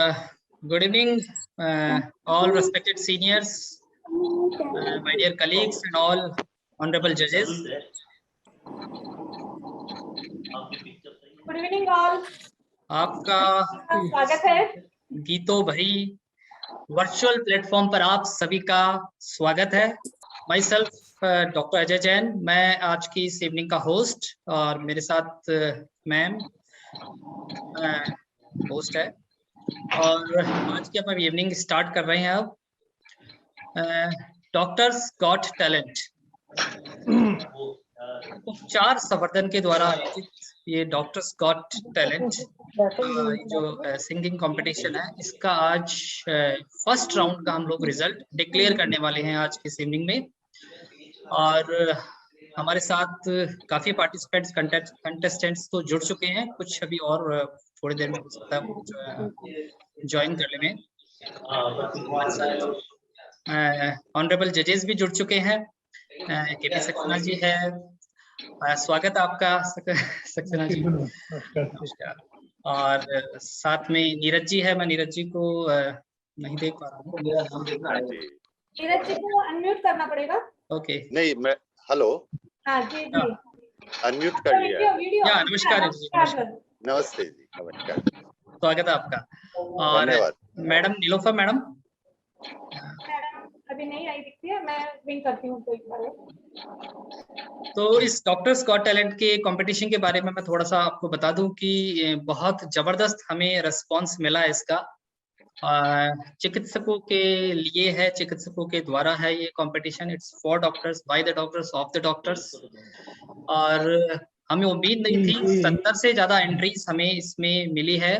Good evening, all respected seniors, my dear colleagues, and all honorable judges. Good evening all. आपका स्वागत है गीतो भाई वर्चुअल प्लेटफॉर्म पर आप सभी का स्वागत है। My self doctor Ajay Jain, मैं आज की इस इवनिंग का होस्ट और मेरे साथ मैम होस्ट है और आज की अपन इवनिंग स्टार्ट कर रहे हैं। अब डॉक्टर्स गॉट टैलेंट उपचार संवर्धन के द्वारा आयोजित ये डॉक्टर्स गॉट टैलेंट जो सिंगिंग कंपटीशन है, इसका आज फर्स्ट राउंड का हम लोग रिजल्ट डिक्लेयर करने वाले हैं आज की इवनिंग में। और हमारे साथ काफी पार्टिसिपेंट्स कंटेस्टेंट्स तो जुड़ चुके हैं, कुछ अभी और थोड़ी देर में हो सकता है ज्वाइन कर लें। ऑनरेबल जजेस भी जुड़ चुके हैं। केपी सक्सेना जी है, स्वागत आपका सक्सेना जी। नमस्कार। और साथ में नीरज जी है, मैं नीरज जी को नहीं देख पा रहा हूँ। नीरज जी को अनम्यूट करना पड़ेगा। ओके नहीं, मैं हेलो। हाँ जी जी अनम्यूट कर लिया। या नमस्कार जी। नमस्ते जी, नमस्कार, स्वागत है आपका। और धन्यवाद। मैडम नीलोफर मैडम अभी नहीं आई दिखती है, मैं विंग करती हूँ तो एक बार। तो इस डॉक्टर्स गॉट टैलेंट के कंपटीशन के बारे में मैं थोड़ा सा आपको बता दूं कि बहुत जबरदस्त हमें रिस्पांस मिला है इसका। चिकित्सकों के लिए है, चिकित्सकों के द्वारा है ये competition. It's for doctors, by the doctors, of the doctors. और हमें उम्मीद नहीं थी, 70 से ज्यादा एंट्रीज हमें इसमें मिली है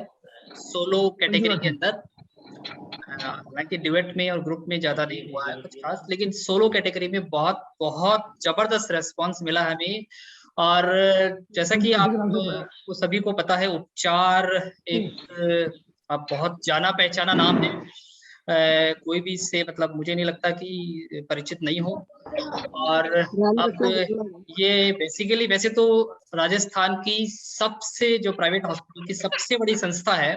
सोलो कैटेगरी के अंदर। हालांकि डिबेट में और ग्रुप में ज्यादा नहीं हुआ है कुछ खास, लेकिन सोलो कैटेगरी में बहुत बहुत जबरदस्त रेस्पॉन्स मिला हमें। और जैसा कि आपको सभी को पता है, उपचार एक अब बहुत जाना पहचाना नाम है। कोई भी इससे मतलब मुझे नहीं लगता कि परिचित नहीं हो। और अब ये बेसिकली वैसे तो राजस्थान की सबसे जो प्राइवेट हॉस्पिटल की सबसे बड़ी संस्था है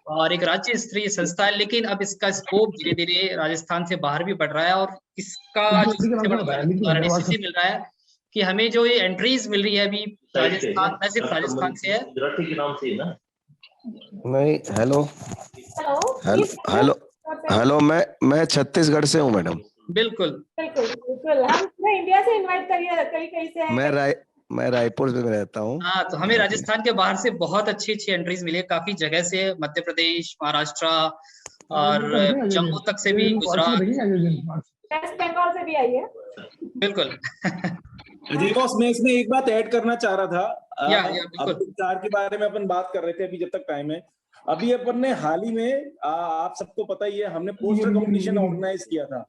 और एक राज्य स्तरीय संस्था है, लेकिन अब इसका स्कोप धीरे धीरे राजस्थान से बाहर भी बढ़ रहा है। और इसका जो सबसे बड़ा उदाहरण इसी से मिल रहा है कि हमें जो ये एंट्रीज मिल रही है अभी राजस्थान, न सिर्फ राजस्थान से है। नहीं, हेलो हेलो हेलो, मैं छत्तीसगढ़ से हूँ मैडम। बिल्कुल बिल्कुल बिल्कुल, हम पूरे इंडिया से इनवाइट करिए, कहीं से हैं। मैं रायपुर में रहता हूँ। हाँ, तो हमें राजस्थान के बाहर से बहुत अच्छी एंट्रीज मिली है, काफी जगह से, मध्य प्रदेश, महाराष्ट्र और जम्मू तक से भी, गुजरात, वेस्ट बंगाल से भी आई है। बिल्कुल। अजय बॉस, मैं इसमें एक बात ऐड करना चाह रहा था। बिल्कुल। अब उपचार के बारे में अपन बात कर रहे थे अभी, जब तक टाइम है। अभी अपन ने हाल ही में आप सबको पता ही है, हमने पोस्टर कंपटीशन ऑर्गेनाइज किया था,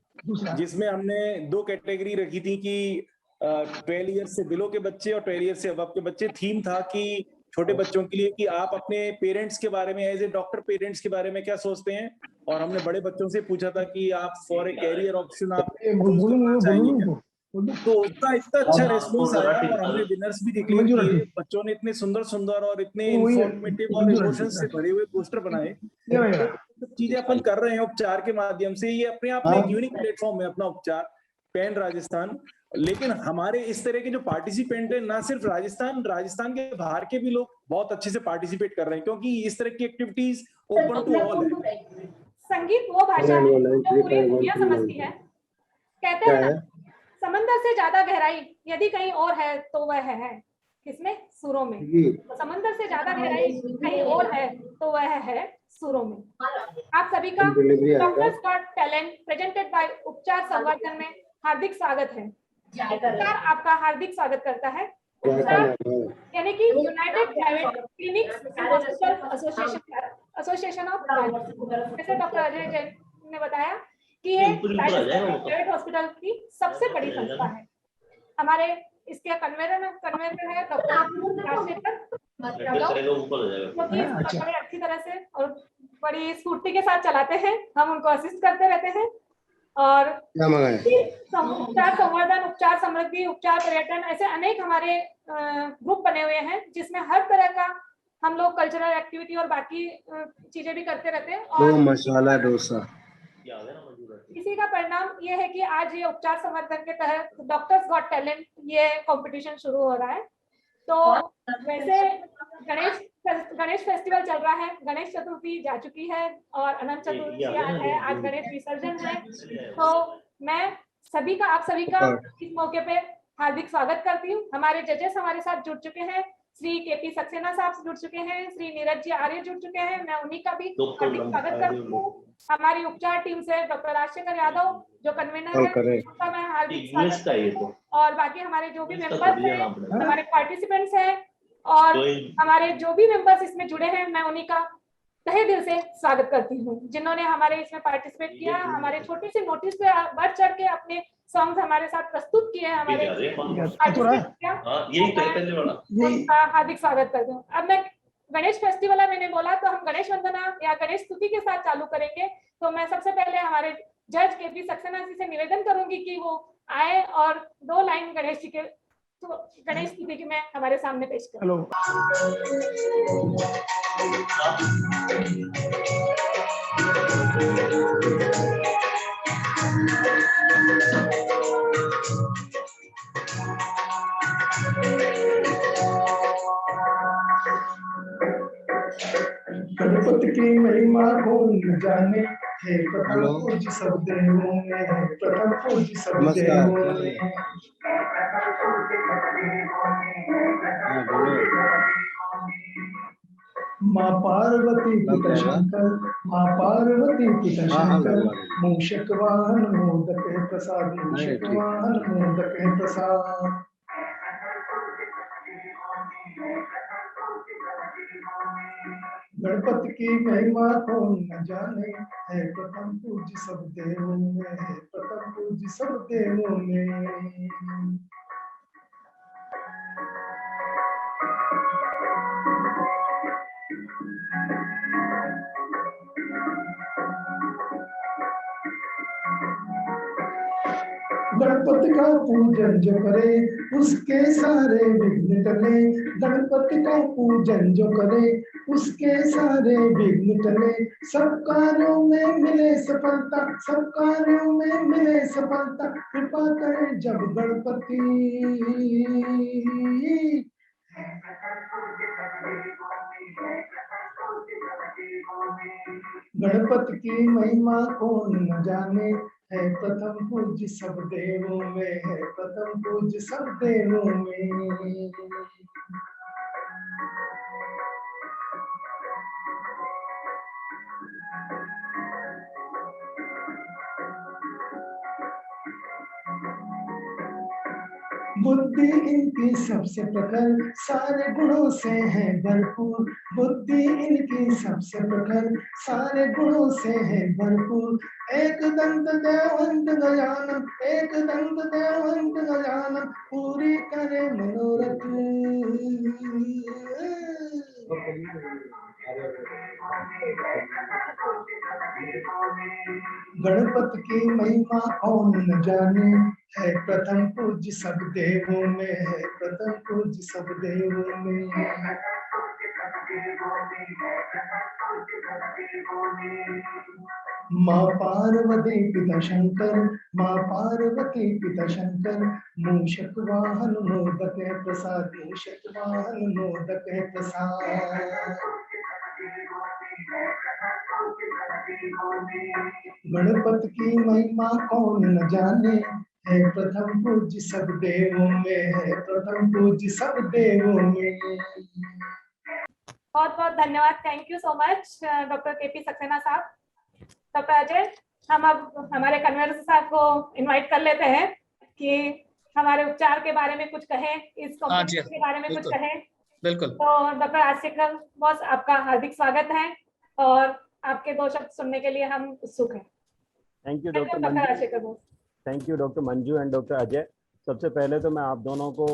जिसमें हमने 2 कैटेगरी रखी थी कि 12 ईयर से बिलो के बच्चे और 12 ईयर से अबव के बच्चे। थीम था कि छोटे बच्चों के लिए कि आप अपने पेरेंट्स के बारे में, एज ए डॉक्टर पेरेंट्स के बारे में क्या सोचते हैं। और हमने बड़े बच्चों से पूछा था कि आप फॉर ए कैरियर ऑप्शन आप चाहिए। तो उसका इतना अच्छा रेस्पॉन्स आया और हमने विनर्स भी डिक्लेयर किए। बच्चों ने इतने सुंदर सुंदर और इतने इंफॉर्मेटिव और इमोशंस से भरे हुए पोस्टर बनाए। तो चीजें अपन कर रहे हैं उपचार के माध्यम से, ये अपने आप में एक यूनिक प्लेटफॉर्म है अपना उपचार पैन राजस्थान। लेकिन हमारे इस तरह के जो पार्टिसिपेंट है, ना सिर्फ राजस्थान के बाहर के भी लोग बहुत अच्छे से पार्टिसिपेट कर रहे हैं, क्योंकि इस तरह की एक्टिविटीज ओपन टू ऑल है। संगीत वो भाषा है जो पूरी दुनिया समझती है। कहते हैं ना, समंदर से ज्यादा गहराई यदि कहीं और है तो वह है किसमें? सुरों में। तो समंदर से ज्यादा गहराई कहीं और है तो वह है सुरों में। आप सभी का doctors got talent presented by उपचार संवर्धन में हार्दिक स्वागत है। उपचार आपका हार्दिक स्वागत करता है। उपचार यानी कि United private clinics and hospital association of Rajasthan. जैसे डॉक्टर अजय जैन ने बताया कि ये प्राइवेट हॉस्पिटल की सबसे बड़ी संस्था है। हमारे इसके कन्वेनर है डॉक्टर बड़ी अच्छी तरह से और बड़ी स्फूर्ति के साथ चलाते हैं। हम उनको असिस्ट करते रहते हैं। और उपचार संवर्धन, उपचार समृद्धि, उपचार पर्यटन, ऐसे अनेक हमारे ग्रुप बने हुए हैं जिसमें हर तरह का हम लोग कल्चरल एक्टिविटी और बाकी चीजें भी करते रहते हैं। 2 और मसाला डोसा। इसी का परिणाम ये है कि आज ये उपचार संवर्धन के तहत डॉक्टर्स गॉट टैलेंट ये कंपटीशन शुरू हो रहा है। तो वैसे गणेश फेस्टिवल चल रहा है, गणेश चतुर्थी जा चुकी है और अनंत चतुर्थी आज है, आज गणेश विसर्जन है। तो मैं आप सभी का इस मौके पे हार्दिक स्वागत करती हूँ। हमारे जजेस हमारे साथ जुड़ चुके हैं, श्री केपी सक्सेना साहब जुड़ चुके हैं, श्री नीरज जी आर्य जुड़ चुके हैं, मैं उन्हीं का भी हार्दिक स्वागत करती हूँ। हमारी उपचार टीम से डॉक्टर राजशेखर यादव जो कन्वीनर है, उनका मैं हार्दिक स्वागत, और बाकी हमारे जो भी मेंबर्स हैं, हमारे पार्टिसिपेंट्स हैं और हमारे जो भी मेंबर्स इसमें जुड़े हैं, मैं उन्हीं का तहे दिल से स्वागत करती हूँ, जिन्होंने हमारे इसमें पार्टिसिपेट किया, हमारे छोटी सी नोटिस पे बढ़ चढ़ के अपने सॉन्ग्स हमारे साथ प्रस्तुत किए हैं, हमारे हार्दिक स्वागत करती हूँ। अब मैं गणेश फेस्टिवल है, मैंने बोला तो हम गणेश वंदना या गणेश स्तुति के साथ चालू करेंगे। तो मैं सबसे पहले हमारे जज केपी सक्सेना जी से निवेदन करूंगी कि वो आए और 2 लाइन गणेश जी के गणेश स्तुति की मैं हमारे सामने पेश करूं। हेलो। गणपति की महिमा कौन न जाने, है प्रथम पूज्य सब देवों में, है प्रथम पूज्य सब देवों में। माँ पार्वती पिता शंकर, माँ पार्वती पिता शंकर, मूषक वाहन मोदक प्रसाद, मूषक वाहन मोदक प्रसाद। गणपति की महिमा कौन न जाने, है प्रथम पूज्य सब देवों में, है प्रथम पूज्य सब देवों में। गणपति का पूजन जो करे उसके सारे विघ्न टले, गणपति का पूजन जो करे उसके सारे विघ्न टले। सब कार्यों में मिले सफलता, सब कार्यों में मिले सफलता, कृपा करे जब गणपति। गणपति की महिमा कौन न जाने, है प्रथम पूज्य सब देवों में, है प्रथम पूज्य सब देवों में। बुद्धि इनकी सबसे प्रखर, सारे गुणों से है भरपूर, बुद्धि इनकी सबसे प्रखर, सारे गुणों से है भरपूर। एक दंत देवंत गजानन, एक दंत देवंत गजानन, पूरी करे मनोरथ। गणपति की महिमा कौन न जाने, है प्रथम पूज्य सब देवों में, है प्रथम पूज्य सब देवों में। माँ पार्वती पिता शंकर, माँ पार्वती पिता शंकर, मूषक वाहन मोदक प्रसाद, मूषक वाहन मोदक प्रसाद। गणपति की महिमा कौन न जाने, है प्रथम पूज्य सब देवों में, है प्रथम पूज्य सब देवों में। बहुत बहुत धन्यवाद, thank you so much doctor KP Saxena साहब। डॉक्टर अजय, हम अब हमारे कन्वीनर साहब को इनवाइट कर लेते हैं कि हमारे उपचार के बारे में कुछ कहें, इस कॉम्पिटिशन के बारे में कुछ कहें। बिल्कुल। तो डॉक्टर राजशेखर बॉस, आपका हार्दिक स्वागत है और आपके 2 शब्द सुनने के लिए हम उत्सुक हैं। Thank you doctor Rajshekhar boss. Thank you doctor Manju and doctor Ajay. सबसे पहले तो मैं आप दोनों को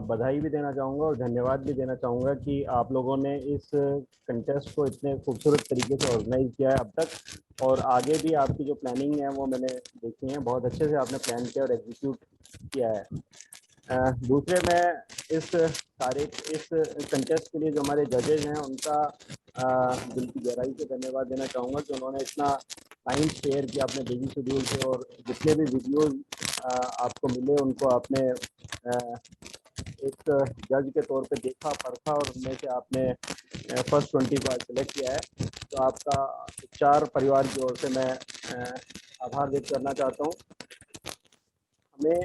बधाई भी देना चाहूँगा और धन्यवाद भी देना चाहूँगा कि आप लोगों ने इस कंटेस्ट को इतने खूबसूरत तरीके से ऑर्गेनाइज किया है अब तक, और आगे भी आपकी जो प्लानिंग है वो मैंने देखी है, बहुत अच्छे से आपने प्लान किया और एग्जीक्यूट किया है। दूसरे मैं इस कंटेस्ट के लिए जो हमारे जजेज हैं उनका दिल की गहराई से धन्यवाद देना चाहूँगा कि उन्होंने इतना टाइम शेयर किया अपने बिजी शेड्यूल से, और जितने भी वीडियोज आपको मिले उनको आपने एक जज के तौर पे देखा, परखा, और उनमें से आपने फर्स्ट 20 को आज सिलेक्ट किया है। तो आपका उपचार परिवार की ओर से मैं आभार व्यक्त करना चाहता हूँ। हमें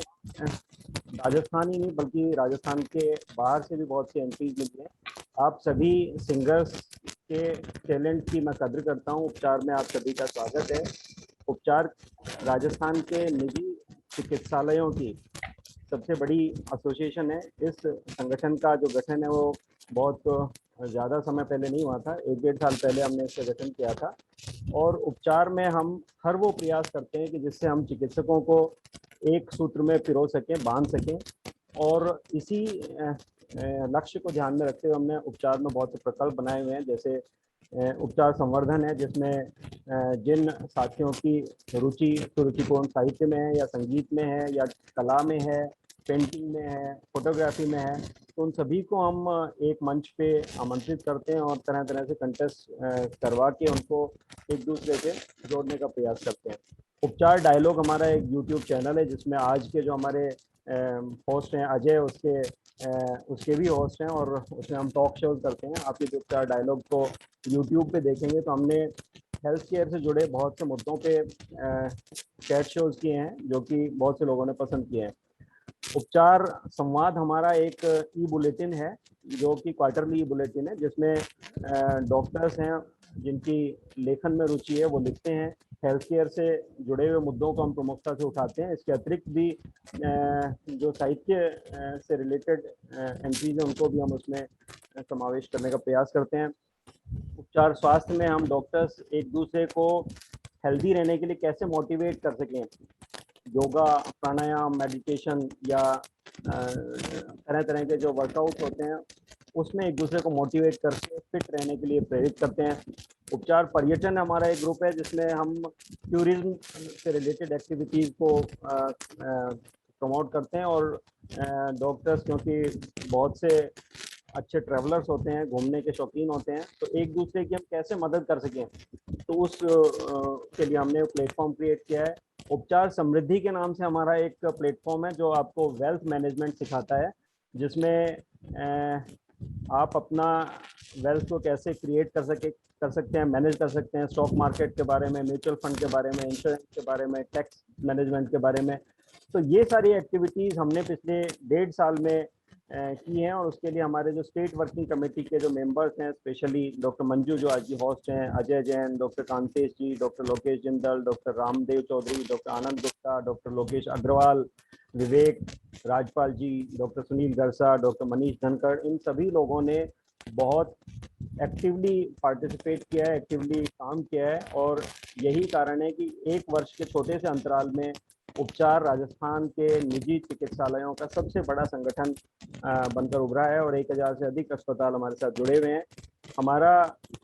राजस्थान ही नहीं बल्कि राजस्थान के बाहर से भी बहुत सी एंट्रीज मिली हैं। आप सभी सिंगर्स के टैलेंट की मैं कद्र करता हूँ। उपचार में आप सभी का स्वागत है। उपचार राजस्थान के निजी चिकित्सालयों की सबसे बड़ी एसोसिएशन है। इस संगठन का जो गठन है वो बहुत ज़्यादा समय पहले नहीं हुआ था, 1-1.5 साल पहले हमने इसका गठन किया था। और उपचार में हम हर वो प्रयास करते हैं कि जिससे हम चिकित्सकों को एक सूत्र में पिरो सकें, बांध सकें, और इसी लक्ष्य को ध्यान में रखते हुए हमने उपचार में बहुत से प्रकल्प बनाए हुए हैं। जैसे उपचार संवर्धन है, जिसमें जिन साथियों की रुचि सुरुचिपूर्ण साहित्य में है, या संगीत में है, या कला में है, पेंटिंग में है, फोटोग्राफी में है, तो उन सभी को हम एक मंच पे आमंत्रित करते हैं और तरह तरह से कंटेस्ट करवा के उनको एक दूसरे से जोड़ने का प्रयास करते हैं। उपचार डायलॉग हमारा एक यूट्यूब चैनल है, जिसमें आज के जो हमारे होस्ट हैं अजय, उसके भी होस्ट हैं, और उसमें हम टॉक शोज करते हैं। आप ये उपचार डायलॉग को यूट्यूब पे देखेंगे तो हमने हेल्थ केयर से जुड़े बहुत से मुद्दों पे चैट शोज किए हैं, जो कि बहुत से लोगों ने पसंद किए हैं। उपचार संवाद हमारा एक ई बुलेटिन है, जो कि क्वार्टरली ई बुलेटिन है, जिसमें डॉक्टर्स हैं जिनकी लेखन में रुचि है, वो लिखते हैं। हेल्थ केयर से जुड़े हुए मुद्दों को हम प्रमुखता से उठाते हैं। इसके अतिरिक्त भी जो साहित्य से रिलेटेड एंट्रीज हैं उनको भी हम उसमें समावेश करने का प्रयास करते हैं। उपचार स्वास्थ्य में हम डॉक्टर्स एक दूसरे को हेल्दी रहने के लिए कैसे मोटिवेट कर सकें, योगा, प्राणायाम, मेडिटेशन, या तरह तरह के जो वर्कआउट होते हैं उसमें एक दूसरे को मोटिवेट करके फिट रहने के लिए प्रेरित करते हैं। उपचार पर्यटन हमारा एक ग्रुप है, जिसमें हम टूरिज्म से रिलेटेड एक्टिविटीज़ को प्रमोट करते हैं, और डॉक्टर्स क्योंकि बहुत से अच्छे ट्रैवलर्स होते हैं, घूमने के शौकीन होते हैं, तो एक दूसरे की हम कैसे मदद कर सकें, तो उस के लिए हमने प्लेटफॉर्म क्रिएट किया है। उपचार समृद्धि के नाम से हमारा एक प्लेटफॉर्म है जो आपको वेल्थ मैनेजमेंट सिखाता है, जिसमें आप अपना वेल्थ को कैसे क्रिएट कर सकते हैं, मैनेज कर सकते हैं, स्टॉक मार्केट के बारे में, म्यूचुअल फंड के बारे में, इंश्योरेंस के बारे में, टैक्स मैनेजमेंट के बारे में। तो ये सारी एक्टिविटीज़ हमने पिछले 1.5 साल में की हैं, और उसके लिए हमारे जो स्टेट वर्किंग कमेटी के जो मेंबर्स हैं, स्पेशली डॉक्टर मंजू जो आज की होस्ट हैं, Ajay Jain, doctor Kantesh ji, doctor Lokesh Jindal, doctor Ramdev Chaudhary, doctor Anand Gupta, doctor Lokesh Agarwal, Vivek Rajpal ji, doctor Sunil Garsa, doctor Manish Dhankhar, इन सभी लोगों ने बहुत एक्टिवली पार्टिसिपेट किया है, एक्टिवली काम किया है, और यही कारण है कि 1 वर्ष के छोटे से अंतराल में उपचार राजस्थान के निजी चिकित्सालयों का सबसे बड़ा संगठन बनकर उभरा है, और 1000 से अधिक अस्पताल हमारे साथ जुड़े हुए हैं। हमारा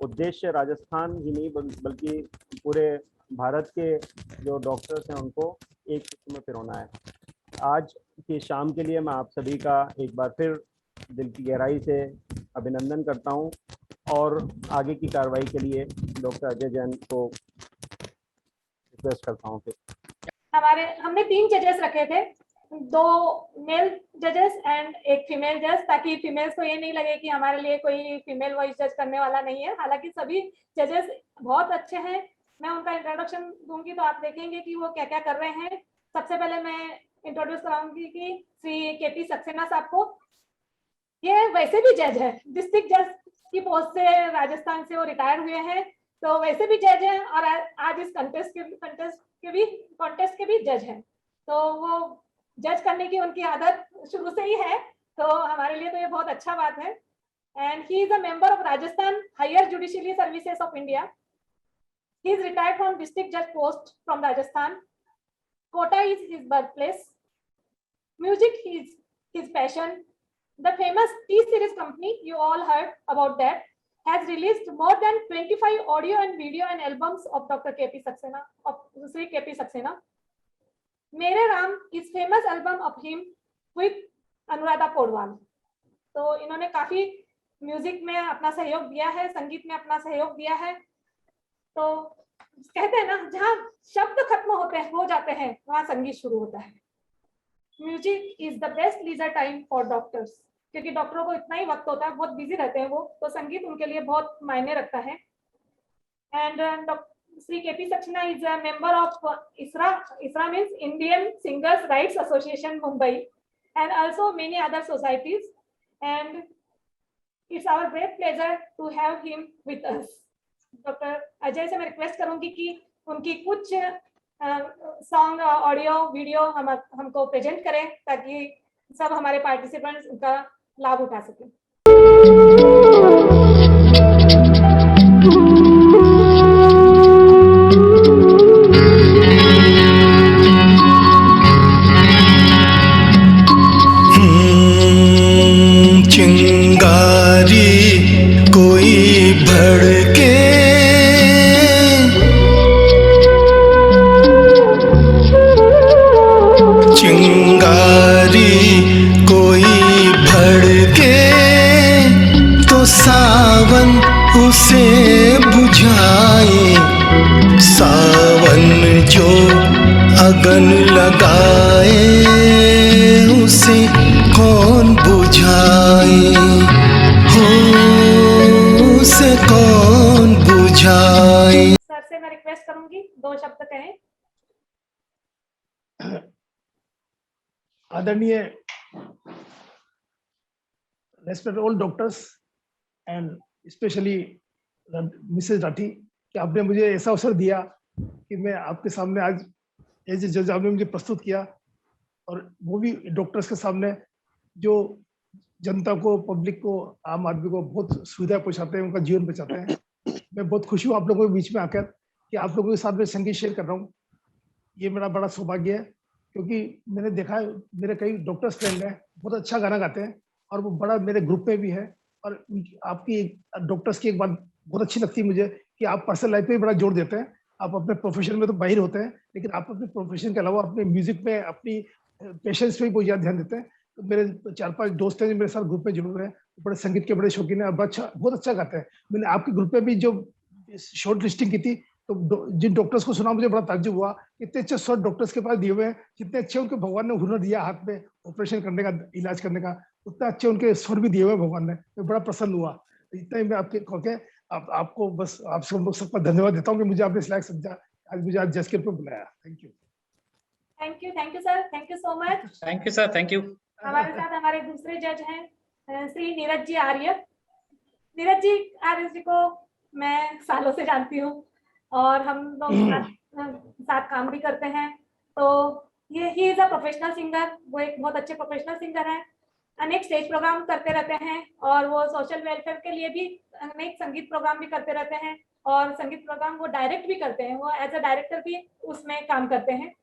उद्देश्य राजस्थान ही नहीं बल्कि पूरे भारत के जो डॉक्टर्स हैं उनको एक सूत्र में पिरोना है। आज की शाम के लिए मैं आप सभी का एक बार फिर दिल की गहराई से अभिनंदन करता हूं, और आगे की कार्रवाई के लिए डॉक्टर अजय जैन को रिक्वेस्ट करता हूं। हमने 3 जजेस रखे थे, 2 मेल जजेस एंड 1 फीमेल जज, ताकि फीमेल्स को ये नहीं लगे कि हमारे लिए कोई फीमेल वॉइस जज करने वाला नहीं है। हालांकि सभी जजेस बहुत अच्छे हैं। मैं उनका इंट्रोडक्शन दूंगी तो आप देखेंगे कि वो क्या क्या कर रहे हैं। सबसे पहले मैं इंट्रोड्यूस कराऊंगी कि श्री केपी सक्सेना साहब को। ये वैसे भी जज है, डिस्ट्रिक्ट जज की पोस्ट से राजस्थान से वो रिटायर हुए हैं, तो वैसे भी जज हैं, और आज इस कॉन्टेस्ट के भी जज हैं। तो वो जज करने की उनकी आदत शुरू से ही है, तो हमारे लिए तो ये बहुत अच्छा बात है। And he is a member of Rajasthan higher judiciary services of India. He is retired from district जज post from Rajasthan. Kota is his birthplace. Music is his passion. The famous T-Series company, you all heard about that, has released more than 25 audio and video and albums of Dr. KP Saxena, of Sri KP Saxena. Mere Ram is famous album of him, Anuradha Paudwal. तो इन्होंने काफी music में अपना सहयोग दिया है, संगीत में अपना सहयोग दिया है। तो कहते हैं ना, जहाँ शब्द खत्म होते हैं हो जाते हैं, वहाँ संगीत शुरू होता है। Music is the best leisure time for doctors, क्योंकि डॉक्टरों को इतना ही वक्त होता है, बहुत बिजी रहते हैं वो, तो संगीत उनके लिए बहुत मायने रखता है। And Sri KP Saxena is a member of ISRA means Indian Singers Rights Association Mumbai, and also many other societies, and it's our great pleasure to have him with us. Doctor Ajay से मैं request करूंगी कि उनकी कुछ song, audio, video हमको present करें, ताकि सब हमारे पार्टिसिपेंट्स उनका लाभ उठा सकें। चिंगारी कोई भड़के, चिंगारी कोई भड़के तो सावन उसे बुझाए, सावन जो अगन लगाए उसे कौन बुझाए, हो उसे कौन बुझाए। सर से मैं रिक्वेस्ट करूंगी 2 शब्द कहें। आदरणीय respect all doctors and specially Mrs Rathi, कि आपने मुझे ऐसा अवसर दिया कि मैं आपके सामने आज एज ए जज आपने मुझे प्रस्तुत किया, और वो भी डॉक्टर्स के सामने जो जनता को, पब्लिक को, आम आदमी को बहुत सुविधा पहुंचाते हैं, उनका जीवन बचाते हैं। मैं बहुत खुशी हूँ आप लोगों के बीच में आकर कि आप लोगों के साथ में संगीत शेयर कर रहा हूँ। ये मेरा बड़ा सौभाग्य है, क्योंकि मैंने देखा है मेरे कई डॉक्टर्स फ्रेंड हैं, बहुत अच्छा गाना गाते हैं, और वो बड़ा मेरे ग्रुप में भी है। और आपकी डॉक्टर्स की एक बात बहुत अच्छी लगती है मुझे, कि आप पर्सनल लाइफ पे बड़ा जोर देते हैं। आप अपने प्रोफेशन में तो बाहर होते हैं, लेकिन आप अपने प्रोफेशन के अलावा अपने म्यूजिक में, अपनी पेशेंट्स पे भी बहुत ज़्यादा ध्यान देते हैं। तो मेरे 4-5 दोस्त हैं जो मेरे साथ ग्रुप में जुड़े हुए हैं, बड़े संगीत के बड़े शौकीन हैं, और बहुत अच्छा गाते हैं। मैंने आपके ग्रुप में भी जो शॉर्ट लिस्टिंग की थी, तो जिन डॉक्टर्स को सुना मुझे बड़ा ताज्जुब हुआ, इतने अच्छे शॉर्ट डॉक्टर्स के पास दिए हुए हैं, जितने अच्छे उनके भगवान ने हुनर दिया हाथ में ऑपरेशन करने का, इलाज करने का, उतना अच्छे उनके स्वर भी दिए हुए भगवान ने। मैं बड़ा प्रसन्न हुआ। इतना ही मैं आपके कहके आपको बस आप सबका धन्यवाद देता हूँ कि मुझे आपने इस लायक समझा, आज मुझे आज जज के रूप में बुलाया। Thank you. Thank you sir, thank you so much. Thank you sir, thank you. हमारे साथ हमारे दूसरे जज हैं श्री नीरज जी आर्य। नीरज जी आर्य जी को मैं सालों से जानती हूँ, और हम लोग साथ काम भी करते हैं। तो ये ही इज अ प्रोफेशनल सिंगर, वो एक बहुत अच्छे प्रोफेशनल सिंगर हैं। अनेक स्टेज प्रोग्राम करते रहते हैं, और वो सोशल वेलफेयर के लिए भी अनेक संगीत प्रोग्राम भी करते रहते हैं, और संगीत प्रोग्राम वो डायरेक्ट भी करते हैं, वो एज अ डायरेक्टर भी उसमें काम करते हैं।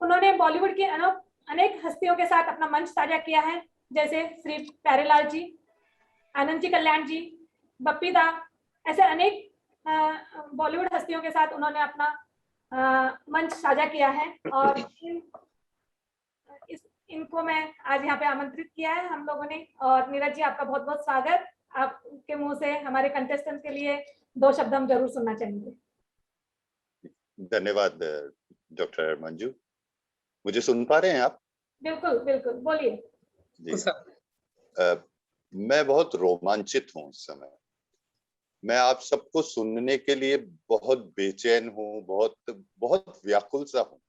उन्होंने बॉलीवुड की अनेक हस्तियों के साथ अपना मंच साझा किया है, जैसे श्री प्यारेलाल जी, आनंद जी कल्याण जी, बप्पी दा, ऐसे अनेक बॉलीवुड हस्तियों के साथ उन्होंने अपना मंच साझा किया है। और इनको मैं आज यहाँ पे आमंत्रित किया है हम लोगों ने। और नीरज जी, आपका बहुत बहुत स्वागत। आपके मुंह से हमारे कंटेस्टेंट के लिए 2 शब्द हम जरूर सुनना चाहेंगे। धन्यवाद डॉक्टर मंजू। मुझे सुन पा रहे हैं आप? बिल्कुल बिल्कुल, बोलिए जी। मैं बहुत रोमांचित हूँ इस समय। मैं आप सबको सुनने के लिए बहुत बेचैन हूँ, बहुत व्याकुल सा हूँ।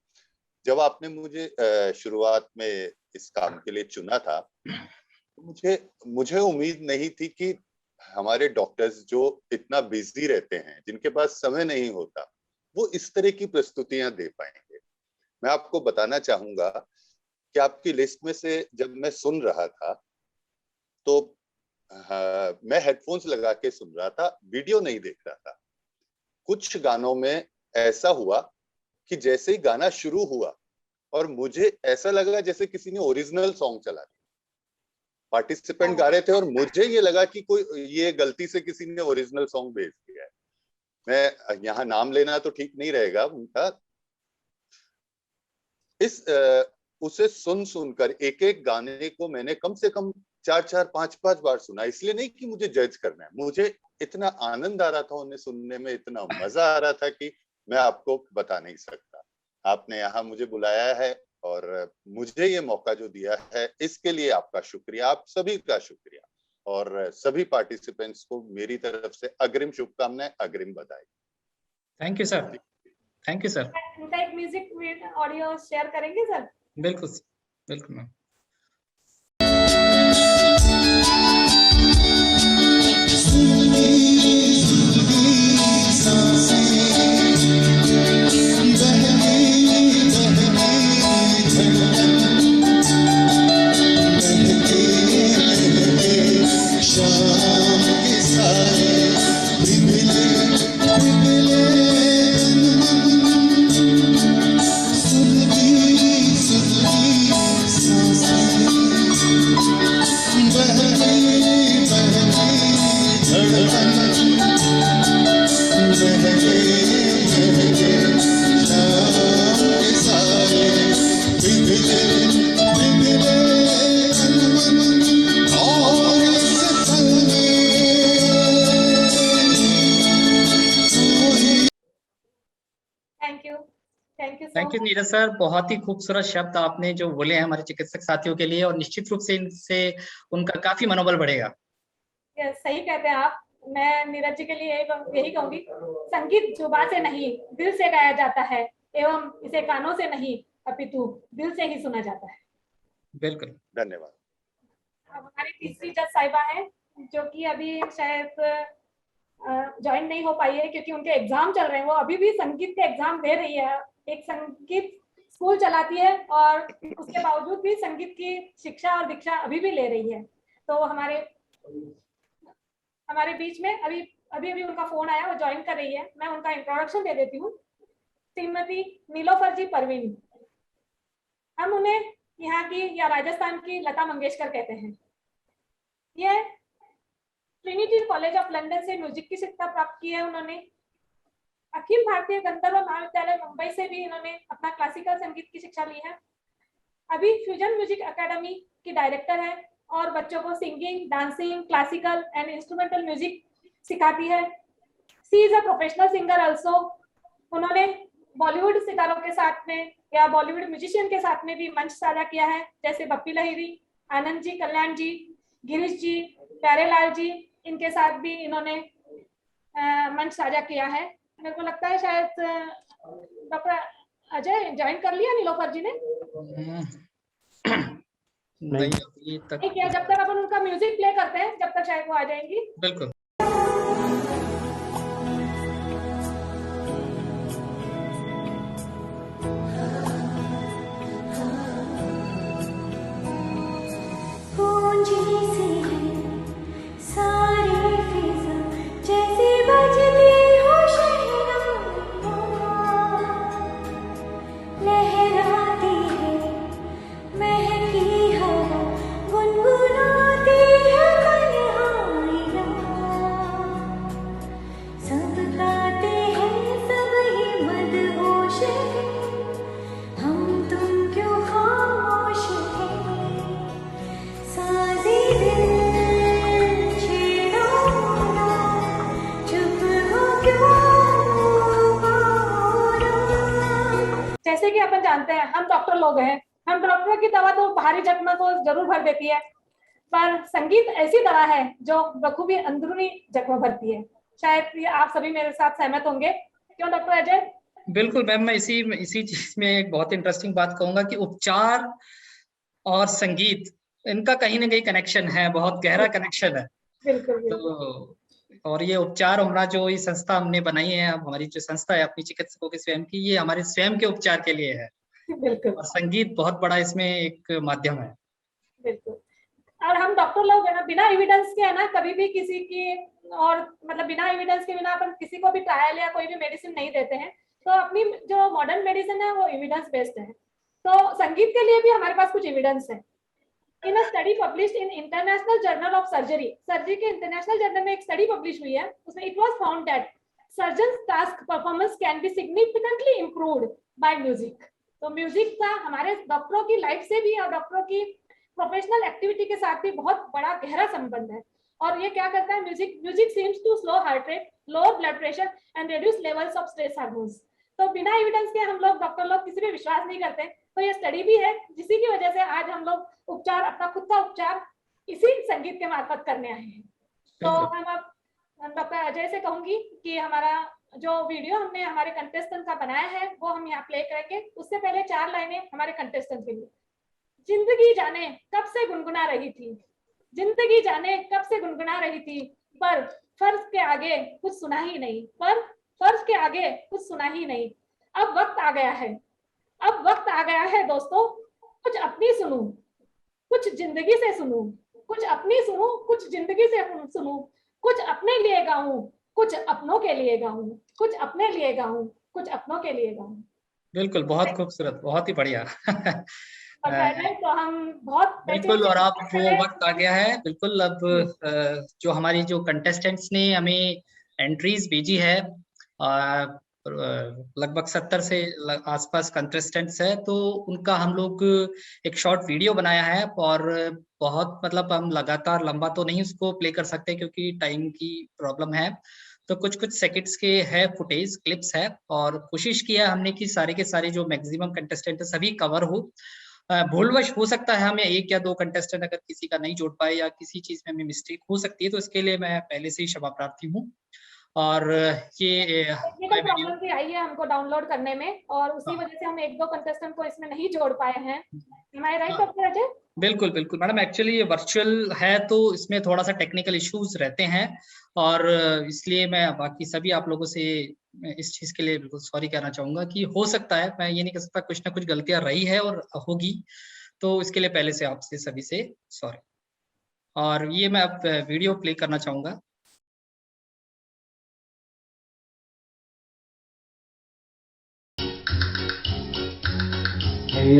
जब आपने मुझे शुरुआत में इस काम के लिए चुना था, मुझे उम्मीद नहीं थी कि हमारे डॉक्टर्स जो इतना बिजी रहते हैं, जिनके पास समय नहीं होता, वो इस तरह की प्रस्तुतियां दे पाएंगे। मैं आपको बताना चाहूंगा कि आपकी लिस्ट में से जब मैं सुन रहा था, तो मैं हेडफोन्स लगा के सुन रहा था, वीडियो नहीं देख रहा था। कुछ गानों में ऐसा हुआ कि जैसे ही गाना शुरू हुआ, और मुझे ऐसा लगा जैसे किसी ने ओरिजिनल सॉन्ग चला दिया। पार्टिसिपेंट गा रहे थे और मुझे ये लगा कि कोई ये गलती से किसी ने ओरिजिनल सॉन्ग भेज दिया है। मैं यहाँ नाम लेना तो ठीक नहीं रहेगा उनका। उसे सुन सुनकर एक एक गाने को मैंने कम से कम 4-4, 5-5 बार सुना। इसलिए नहीं कि मुझे जज करना है, मुझे इतना आनंद आ रहा था उन्हें सुनने में, इतना मजा आ रहा था कि मैं आपको बता नहीं सकता। आपने यहाँ मुझे बुलाया है और मुझे ये मौका जो दिया है इसके लिए आपका शुक्रिया, आप सभी का शुक्रिया, और सभी पार्टिसिपेंट्स को मेरी तरफ से अग्रिम शुभकामनाएं, अग्रिम बधाई। Thank you sir, thank you sir. उनका एक म्यूजिक ऑडियो शेयर करेंगे सर? बिल्कुल बिल्कुल ma'am. Thank you Neeraj sir, बहुत ही खूबसूरत शब्द आपने जो बोले हैं हमारे चिकित्सक साथियों के लिए, और निश्चित रूप से इनसे उनका काफी मनोबल बढ़ेगा। सही कहते हैं आप। मैं नीरज जी के लिए यही कहूंगी, संगीत जुबान से नहीं दिल से गाया जाता है, एवं इसे कानों से नहीं अपितु दिल से ही सुना जाता है। बिल्कुल, धन्यवाद। हमारी तीसरी जज साहिबा है जो कि अभी शायद ज्वाइन नहीं हो पाई है क्योंकि उनके एग्जाम चल रहे हैं। वो अभी भी संगीत के एग्जाम दे रही है, एक संगीत स्कूल चलाती है और उसके बावजूद भी संगीत की शिक्षा और दीक्षा अभी भी ले रही है। तो हमारे बीच में अभी उनका फोन आया, वो ज्वाइन कर रही है। मैं उनका इंट्रोडक्शन दे देती हूँ। श्रीमती नीलोफर जी परवीन, हम उन्हें यहाँ की या राजस्थान की लता मंगेशकर कहते हैं। यह ट्रिनिटी कॉलेज ऑफ लंदन से म्यूजिक की शिक्षा प्राप्त की है उन्होंने। अखिल भारतीय गंधर्व महाविद्यालय मुंबई से भी इन्होंने अपना क्लासिकल संगीत की शिक्षा ली है। अभी फ्यूजन म्यूजिक एकेडमी की डायरेक्टर है और बच्चों को singing, dancing, classical and instrumental music सिखाती है। She is a professional singer also. उन्होंने बॉलीवुड सितारों के साथ में या बॉलीवुड म्यूजिशियन के साथ में भी मंच साझा किया है, जैसे बप्पी लहिरी, आनंद जी, कल्याण जी, गिरीश जी, प्यारेलाल जी, इनके साथ भी इन्होंने मंच साझा किया है। मेरे को लगता है शायद डॉक्टर अजय ज्वाइन कर लिया नीलोफर जी ने। नहीं अभी तक ठीक है, जब तक अपन उनका म्यूजिक प्ले करते हैं, जब तक शायद वो आ जाएंगी। बिल्कुल। जैसे कि अपन जानते हैं, हम डॉक्टर लोग हैं, हम डॉक्टर की दवा तो बाहरी जख्म को जरूर भर देती है, पर संगीत ऐसी दवा है जो बखूबी अंदरूनी जख्म भरती है। शायद ये आप सभी मेरे साथ सहमत होंगे, क्यों डॉक्टर अजय? बिल्कुल मैम, मैं इसी चीज में एक बहुत इंटरेस्टिंग बात कहूंगा कि उपचार और संगीत, इनका कहीं ना कहीं कनेक्शन है, बहुत गहरा कनेक्शन है। बिल्कुल। तो और ये उपचार हमारा जो ये संस्था हमने बनाई है, अब हमारी जो संस्था है अपनी चिकित्सकों के स्वयं की, ये हमारे स्वयं के उपचार के लिए है। बिल्कुल। और संगीत बहुत बड़ा इसमें एक माध्यम है। बिल्कुल। और हम डॉक्टर लोग है ना, बिना एविडेंस के है ना, कभी भी किसी की और मतलब बिना एविडेंस के बिना अपन किसी को भी ट्रायल या कोई भी मेडिसिन नहीं देते हैं। तो अपनी जो मॉडर्न मेडिसिन है वो एविडेंस बेस्ड है। तो संगीत के लिए भी हमारे पास कुछ एविडेंस है। In a study published in International Journal of Surgery, surgery के इंटरनेशनल जर्नल में एक स्टडी पब्लिश हुई है, उसमें it was found that surgeon's task performance can be significantly improved by music। तो म्यूजिक का हमारे डॉक्टरों की लाइफ से भी और डॉक्टरों की प्रोफेशनल एक्टिविटी के साथ भी बहुत बड़ा गहरा संबंध है। और ये क्या करता है music seems to slow heart rate, lower blood pressure and reduce levels of stress hormones. तो बिना एविडेंस के हम लोग डॉक्टर लोग किसी पे विश्वास नहीं करते, तो ये स्टडी भी है जिसी की वजह से आज हम लोग उपचार, अपना खुद का उपचार इसी संगीत के मार्फत करने आए हैं। तो हम अब डॉक्टर अजय से कहूंगी कि हमारा जो वीडियो हमने हमारे कंटेस्टेंट का बनाया है वो हम यहाँ प्ले करेंगे। उससे पहले 4 लाइनें हमारे कंटेस्टेंट के लिए। जिंदगी जाने कब से गुनगुना रही थी, जिंदगी जाने कब से गुनगुना रही थी, पर फर्ज के आगे कुछ सुना ही नहीं, पर फर्ज के आगे कुछ सुना ही नहीं। अब वक्त आ गया है, अब वक्त आ गया है दोस्तों, कुछ अपनी सुनूं, कुछ जिंदगी से सुनूं, कुछ अपनी सुनूं, कुछ जिंदगी से सुनूं, कुछ अपने लिए गाऊं, कुछ अपनों के लिए गाऊं, कुछ अपने लिए गाऊं, कुछ अपनों के लिए गाऊं। बिल्कुल, बहुत खूबसूरत, बहुत ही बढ़िया। तो हम बहुत बिल्कुल, और अब वो वक्त आ गया है। बिल्कुल, अब जो हमारी जो कंटेस्टेंट्स ने हमें एंट्रीज भेजी है, लगभग 70 से आसपास कंटेस्टेंट्स है, तो उनका हम लोग एक शॉर्ट वीडियो बनाया है। और बहुत मतलब हम लगातार लंबा तो नहीं उसको प्ले कर सकते क्योंकि टाइम की प्रॉब्लम है, तो कुछ सेकंड्स के है फुटेज, क्लिप्स है। और कोशिश किया हमने कि सारे के सारे जो मैक्सिमम कंटेस्टेंट है सभी कवर हो। भूलवश हो सकता है हमें 1 या 2 कंटेस्टेंट अगर किसी का नहीं जोड़ पाए या किसी चीज में हमें मिस्टेक हो सकती है, तो इसके लिए मैं पहले से ही क्षमा प्रार्थी हूँ। और ये प्रॉब्लम भी आई है हमको डाउनलोड करने में, और उसी वजह से हम 1-2 कंटेस्टेंट को इसमें नहीं जोड़ पाए हैं। Am I right, doctor Ajay? बिल्कुल बिल्कुल मैडम, एक्चुअली ये वर्चुअल है तो इसमें थोड़ा सा टेक्निकल इश्यूज रहते हैं, और इसलिए मैं बाकी सभी आप लोगों से इस चीज के लिए बिल्कुल सॉरी कहना चाहूंगा कि हो सकता है, मैं ये नहीं कह सकता, कुछ ना कुछ गलतियां रही है और होगी, तो इसके लिए पहले से आपसे सभी से सॉरी। और ये मैं अब वीडियो प्ले करना चाहूंगा।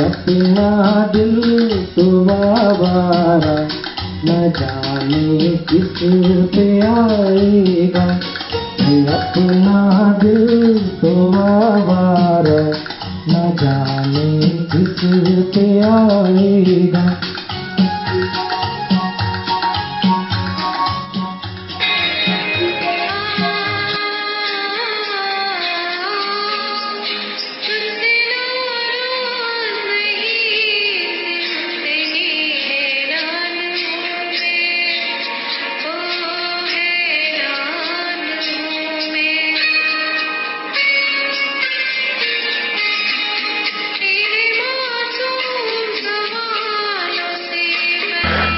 अपना दिल तो आवारा, न जाने किस पे आएगा। अपना दिल तो आवारा, न जाने किस पे आएगा।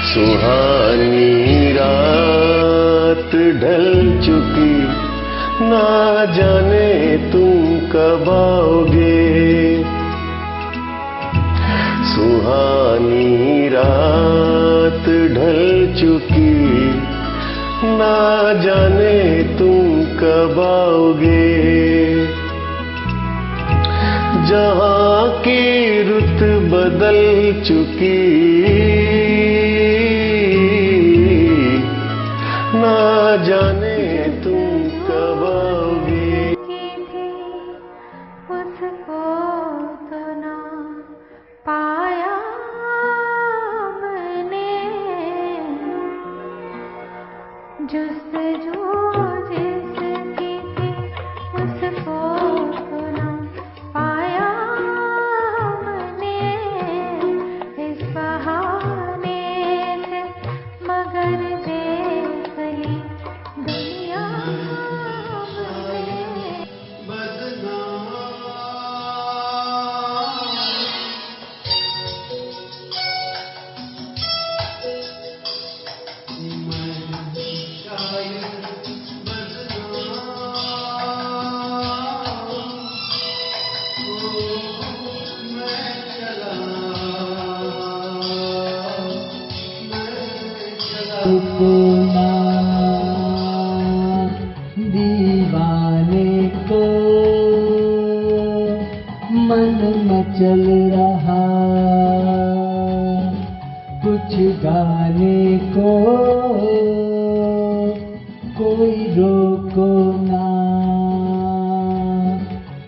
सुहानी रात ढल चुकी, ना जाने तुम कब आओगे। सुहानी रात ढल चुकी, ना जाने तुम कब आओगे। जहाँ की रुत बदल चुकी, ना जाने तुम कब आओगे। उसको तो ना पाया मैंने, जुस्तजू जिसकी थी उसको तो ना पाया मैंने। इस बहाने से मगर देख ली दुनिया दीवाने को मन मचल रहा, कुछ गाने को कोई रोको ना।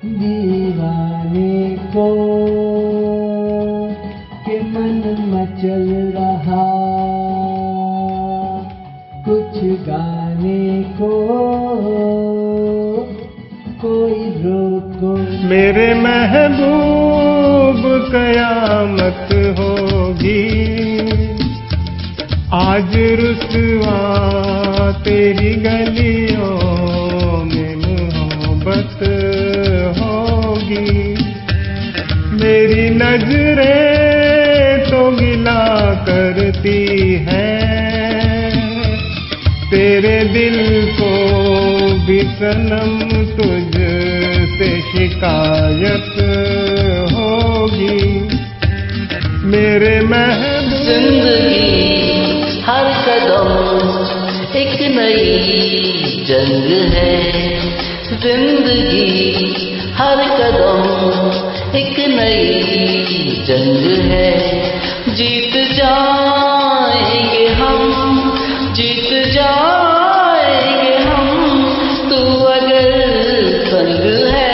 दीवाने को कोई रोको। मेरे महबूब कयामत होगी, आज रुसवा तेरी गलियों में मोहब्बत होगी। मेरी नजरें तो गिला करती हैं, तेरे दिल को भी सनम तुझसे शिकायत होगी। मेरे महबूब जिंदगी हर कदम एक नई जंग है, जिंदगी हर कदम एक नई जंग है। जीत जाएंगे हम, जीत जाएंगे हम, तू अगर संग है।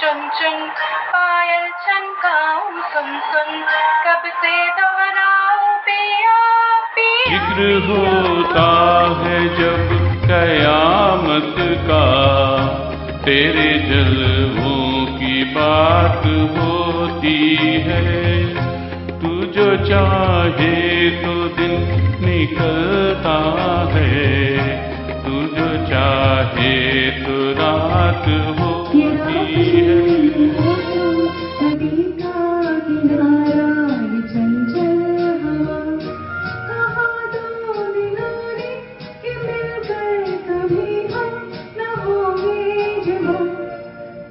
चुन चुन पायल छनकाऊं, सुन सुन कब से दोहराऊं पिया पिया। जिक्र होता है जब कयामत का, तेरे जलवों की बात होती है। तू जो चाहे तो दिन निकलता है, तू जो चाहे तो रात होती है। नदी का किनारा ये चंचल हवा, कहाँ दो दिलों के मिलकर कभी हम न होंगे जुदा।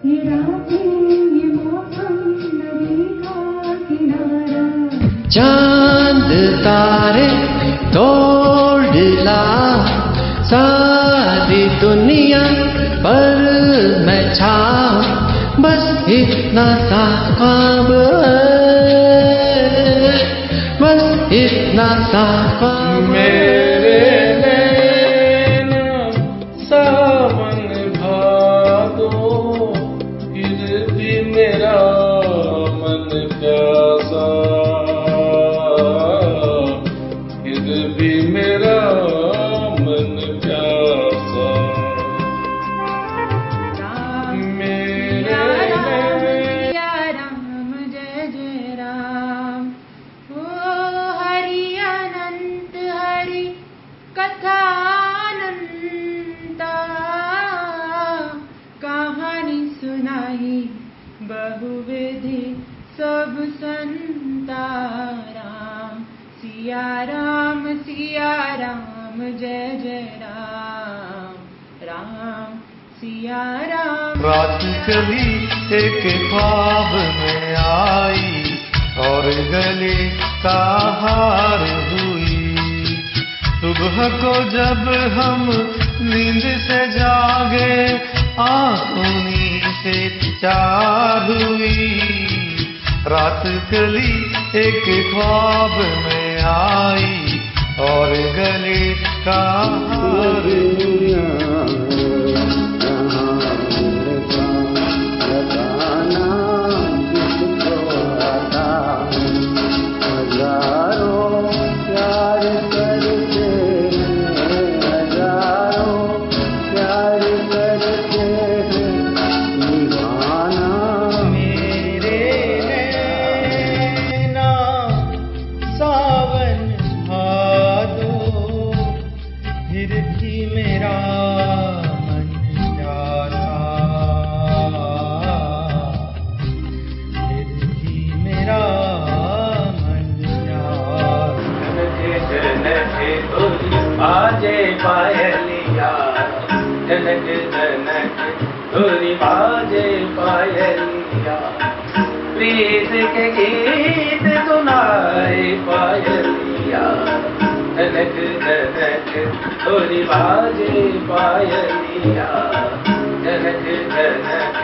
ये रातें ये मौसम नदी का किनारा। चांद तारे तोड़ ला सारी दुनिया पर मैं छा, बस इतना सा ख्वाब है, बस इतना सा ख्वाब। मेरे नैना सावन भादो, फिर भी मेरा मन प्यासा, फिर भी मेरा मन प्यासा। बहुविधि सब संता राम, सिया राम जय जय राम, राम सिया राम। रात कभी एक ख्वाब में आई और गले का हार हुई। सुबह को जब हम नींद से जागे, आंखों से चार हुई। रात कली एक ख्वाब में आई और गले का हार हुआ। बाजे पायलिया जनक जनक धुरी बाजे पायलिया, प्रीत के गीत सुनाए पायलिया जनक जनक धुरी बाजे पायलिया, जनक जनक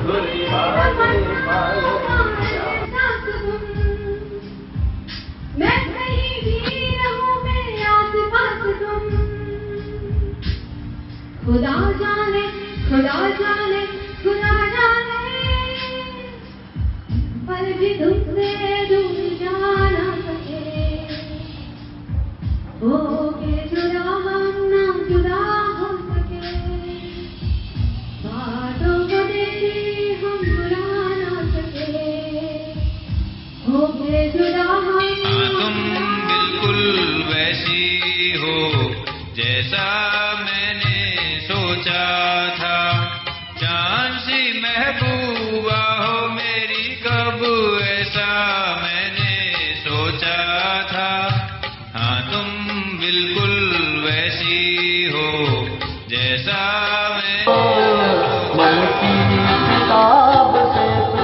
धुरी बाजे पायलिया। मैं कहीं भी रहूं मैं आस पास तुम, खुदा जाने खुदा जाने खुदा जाने, पर भी तुमसे दूर जा ना सके, हो के जुदा हम ना जुदा हो सके, बातों को देखी हम बुला ना सके, हो के जुदा हम। तुम बिल्कुल वैसी हो जैसा मैंने सोचा था, चांद सी महबूबा हो मेरी, कब ऐसा मैंने सोचा था। हाँ तुम बिल्कुल वैसी हो जैसा मन की किताब से तू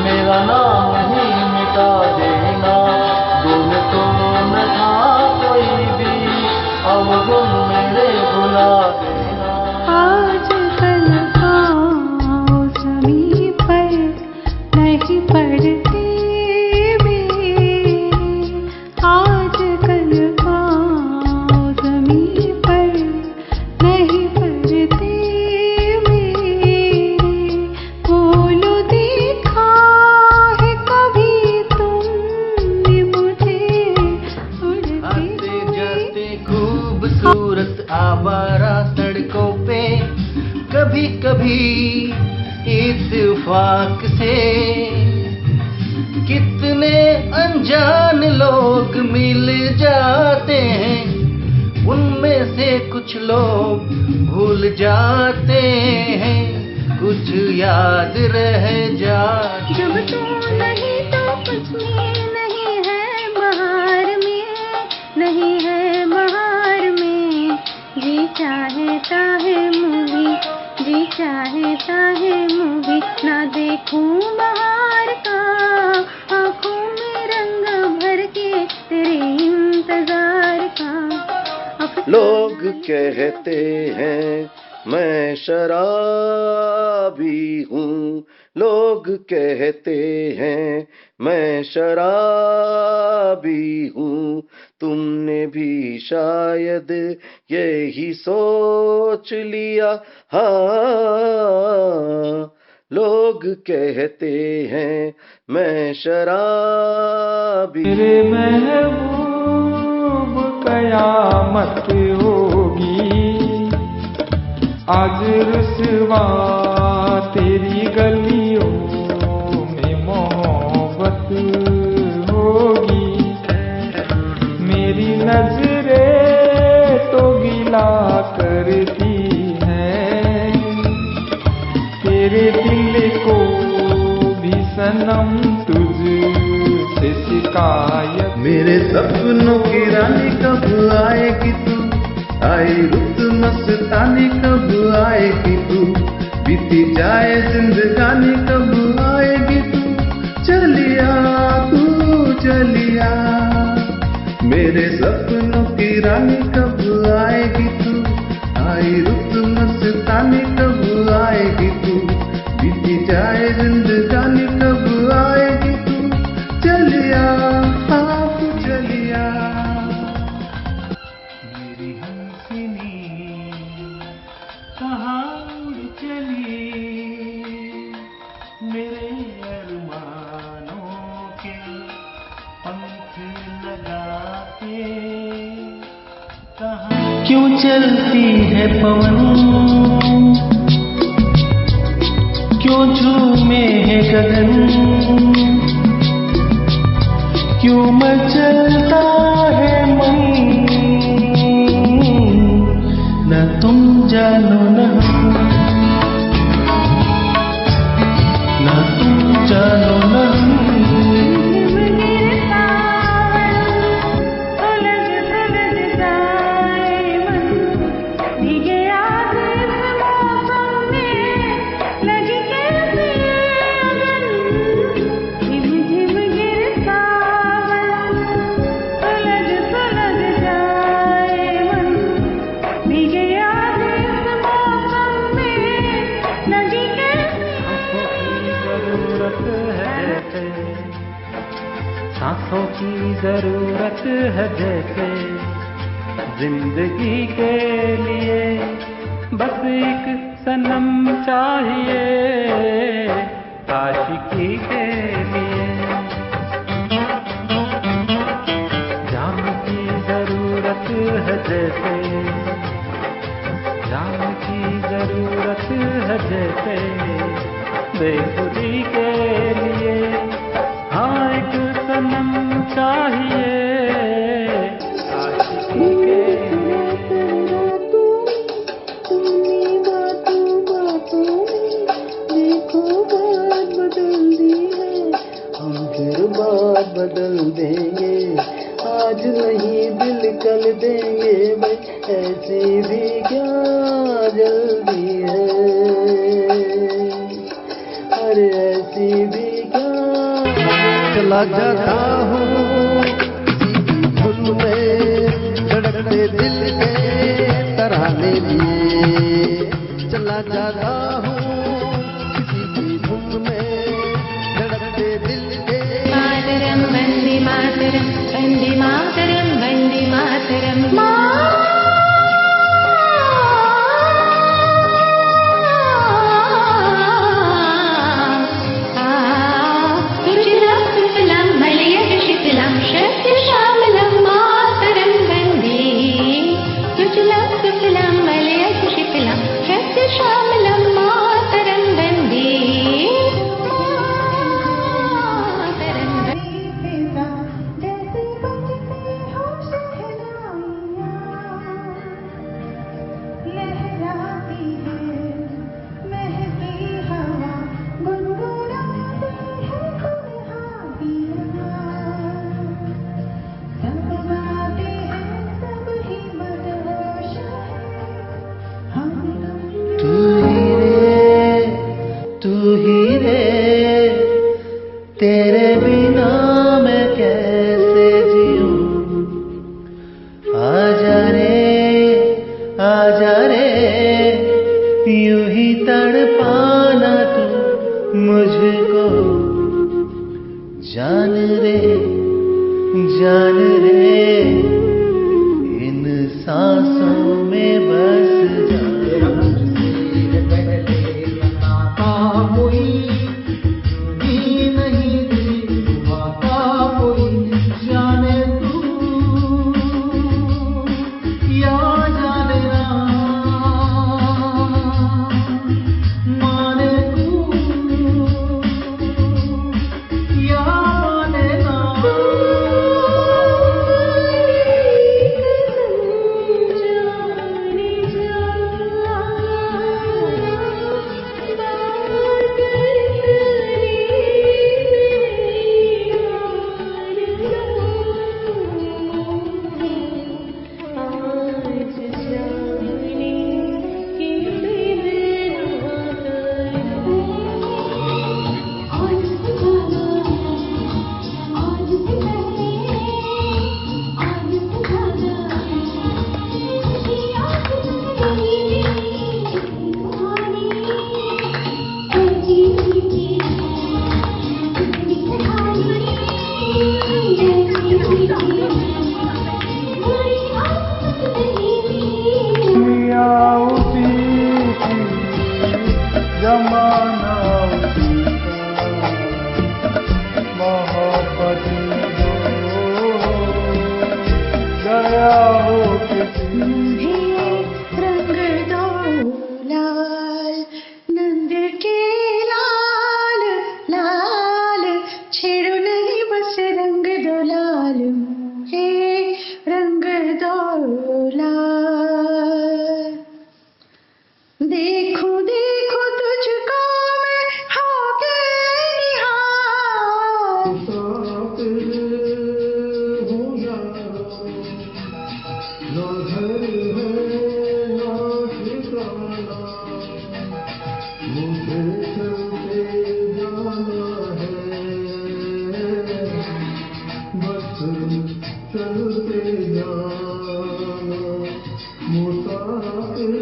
मेरा नाम ही मिटा देना, गुम तो न था कोई भी, अब गुम मेरे भुला देना। आज कल पाँव ज़मीं पर नहीं पड़ते मेरे, आज कल पाँव ज़मीं पर नहीं पड़ते मेरे, बोलो देखा है कभी तुमने मुझे आते जाते खूबसूरत आवारा सड़कों पे, कभी कभी इत्तेफाक से कितने अनजान लोग मिल जाते हैं, उनमें से कुछ लोग भूल जाते हैं, कुछ याद रह जाते। जब तू नहीं तो कुछ भी नहीं है बहार में, नहीं है बहार में, जी चाहे ताहे मूवी, जी चाहे ताहे मूवी, ना देखूं बहार का आँखों में रंग भर के तेरे इंतजार का। लोग कहते हैं मैं शराबी हूँ, लोग कहते हैं मैं शराबी हूँ, तुमने भी शायद यही सोच लिया। हाँ लोग कहते हैं मैं शराबी। मेरे महबूब कयामत होगी, आज रुसवा तेरी गलियों में मोहब्बत होगी, मेरी नजरें तो गिला करती हैं, तेरे दिल को भी सनम तुझसे शिकायत। मेरे सपनों की रानी कब आएगी तू, आई रुत मस्तानी कब आएगी तू, बीती जाए जिंदगानी कब आएगी तू, चलिया तू चलिया। मेरे सपनों की रानी कब आएगी तू, आई रुत मस्तानी कब आएगी तू, बीती जाए जिंदगानी कब आएगी तू, चलिया हाँ तू चलिया। मेरी हंसनी कहाँ उड़ चली, मेरे अरमानों के पंख लगा के कहाँ। क्यों चलती है पवन, क्यों झूमे है गगन, क्यों मचलता है मन, न तुम जानो न हम, न तुम जानो न हम। सांसों की जरूरत है जैसे जिंदगी के लिए, बस एक सनम चाहिए आशिकी के लिए। जाम की जरूरत है जैसे, जाम की जरूरत है जैसे बेखुदी के लिए। हाँ एक सनम चाहिए आशिकी के लिए। बात बदल देंगे, आज नहीं दिल कल देंगे भाई, ऐसी भी क्या जल्दी है, अरे ऐसी भी क्या। चला जाता हूँ धुन में धड़कते दिल के तराने लिए, चला जाता हूँ किसी की धुन में धड़कते दिल के। मातरम वंदे मातरम, वंदे मातरम, वंदे मातरम। सुजलां मलयज शीतलां शस्यश्यामलां मातरं वन्दे। सुजलां मलयज शीतलां शस्यश्यामलां मातरं वन्दे। तू ही रे तेरे बिना मैं कैसे जीऊं, आजा रे यूं ही तड़पाना तू मुझको, जान रे इन सांसों में बस जा। जमाना मोहब्बत गया हो किसी रंग दो लाल नंद के लाल लाल, छेड़ो नहीं बस रंग दो लाल, मुझे रंग दो लाल। देखो देखो तुझको मैं हो के निहाल। चलते जाना मुसाफिर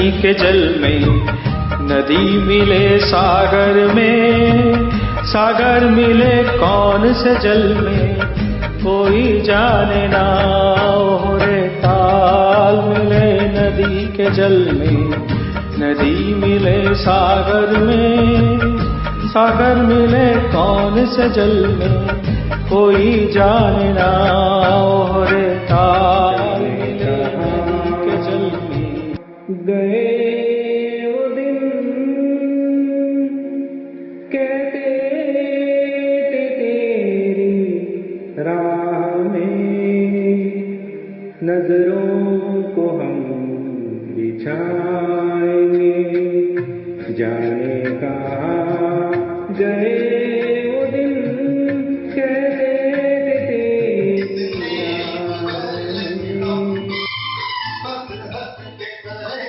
नदी के जल में, नदी मिले सागर में, सागर मिले कौन से जल में, कोई जाने ना। ओरे ताल मिले नदी के जल में, नदी मिले सागर में, सागर मिले कौन से जल में, कोई जाने ना। ओरे ताल मिले नदी के जल में। गए वो दिन कहते थे तेरी राह में, नजरों को हम बिछाएंगे, जाने कहाँ गए वो दिन कहते थे तेरी राह में।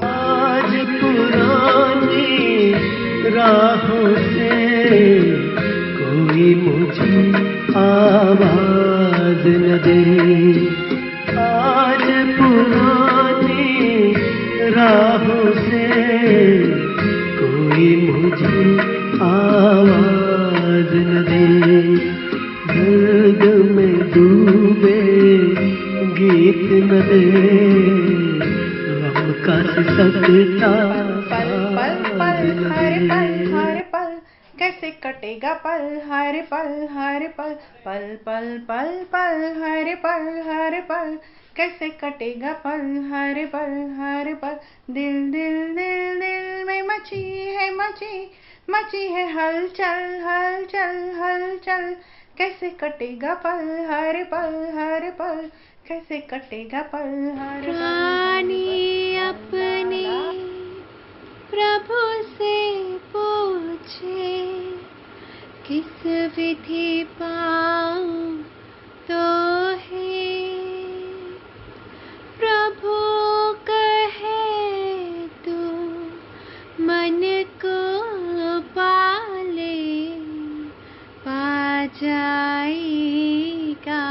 आज पुरानी राहों से कोई मुझे आवाज न दे, आज पुरानी राहों से कोई मुझे आवाज न दे, दर्द में डूबे गीत न दे, गम का सकता पल पल पल हर पल हर पल कैसे कटेगा पल हर पल हर पल, पल पल पल पल हर पल कैसे कटेगा पल हर पल। दिल दिल दिल दिल में मची है हलचल हलचल हलचल, कैसे कटेगा पल हर पल कैसे कटेगा पल हर पल। रानी अपने प्रभु से पूछे, किस विधि पाऊं तो है, प्रभु कहे तू मन को पाले, पा जाएगा।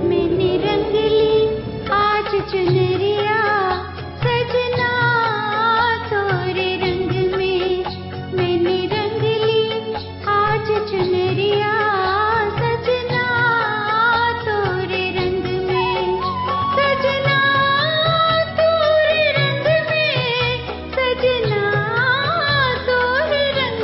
मैंने रंग ली आज चुनरिया सजना तोरे रंग में, मैंने रंग ली आज चुनरिया सजना तोरे रंग में, सजना तोरे रंग में, सजना तोरे रंग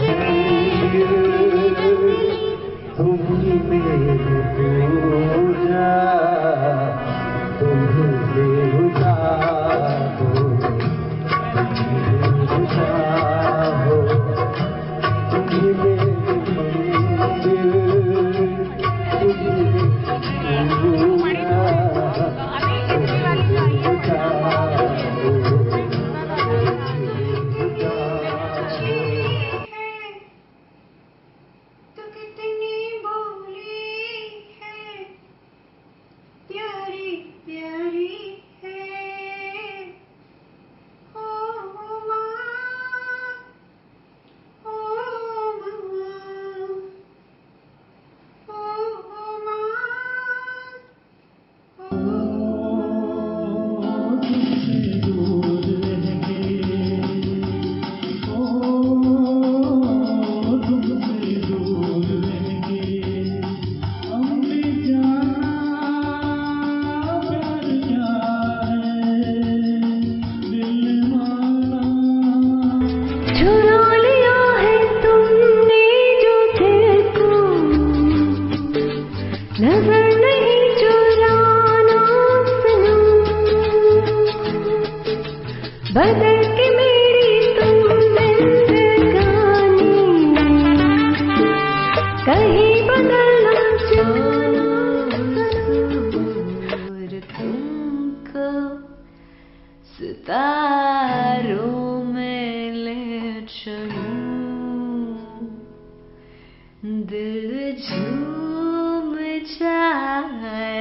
दिल झूम जाए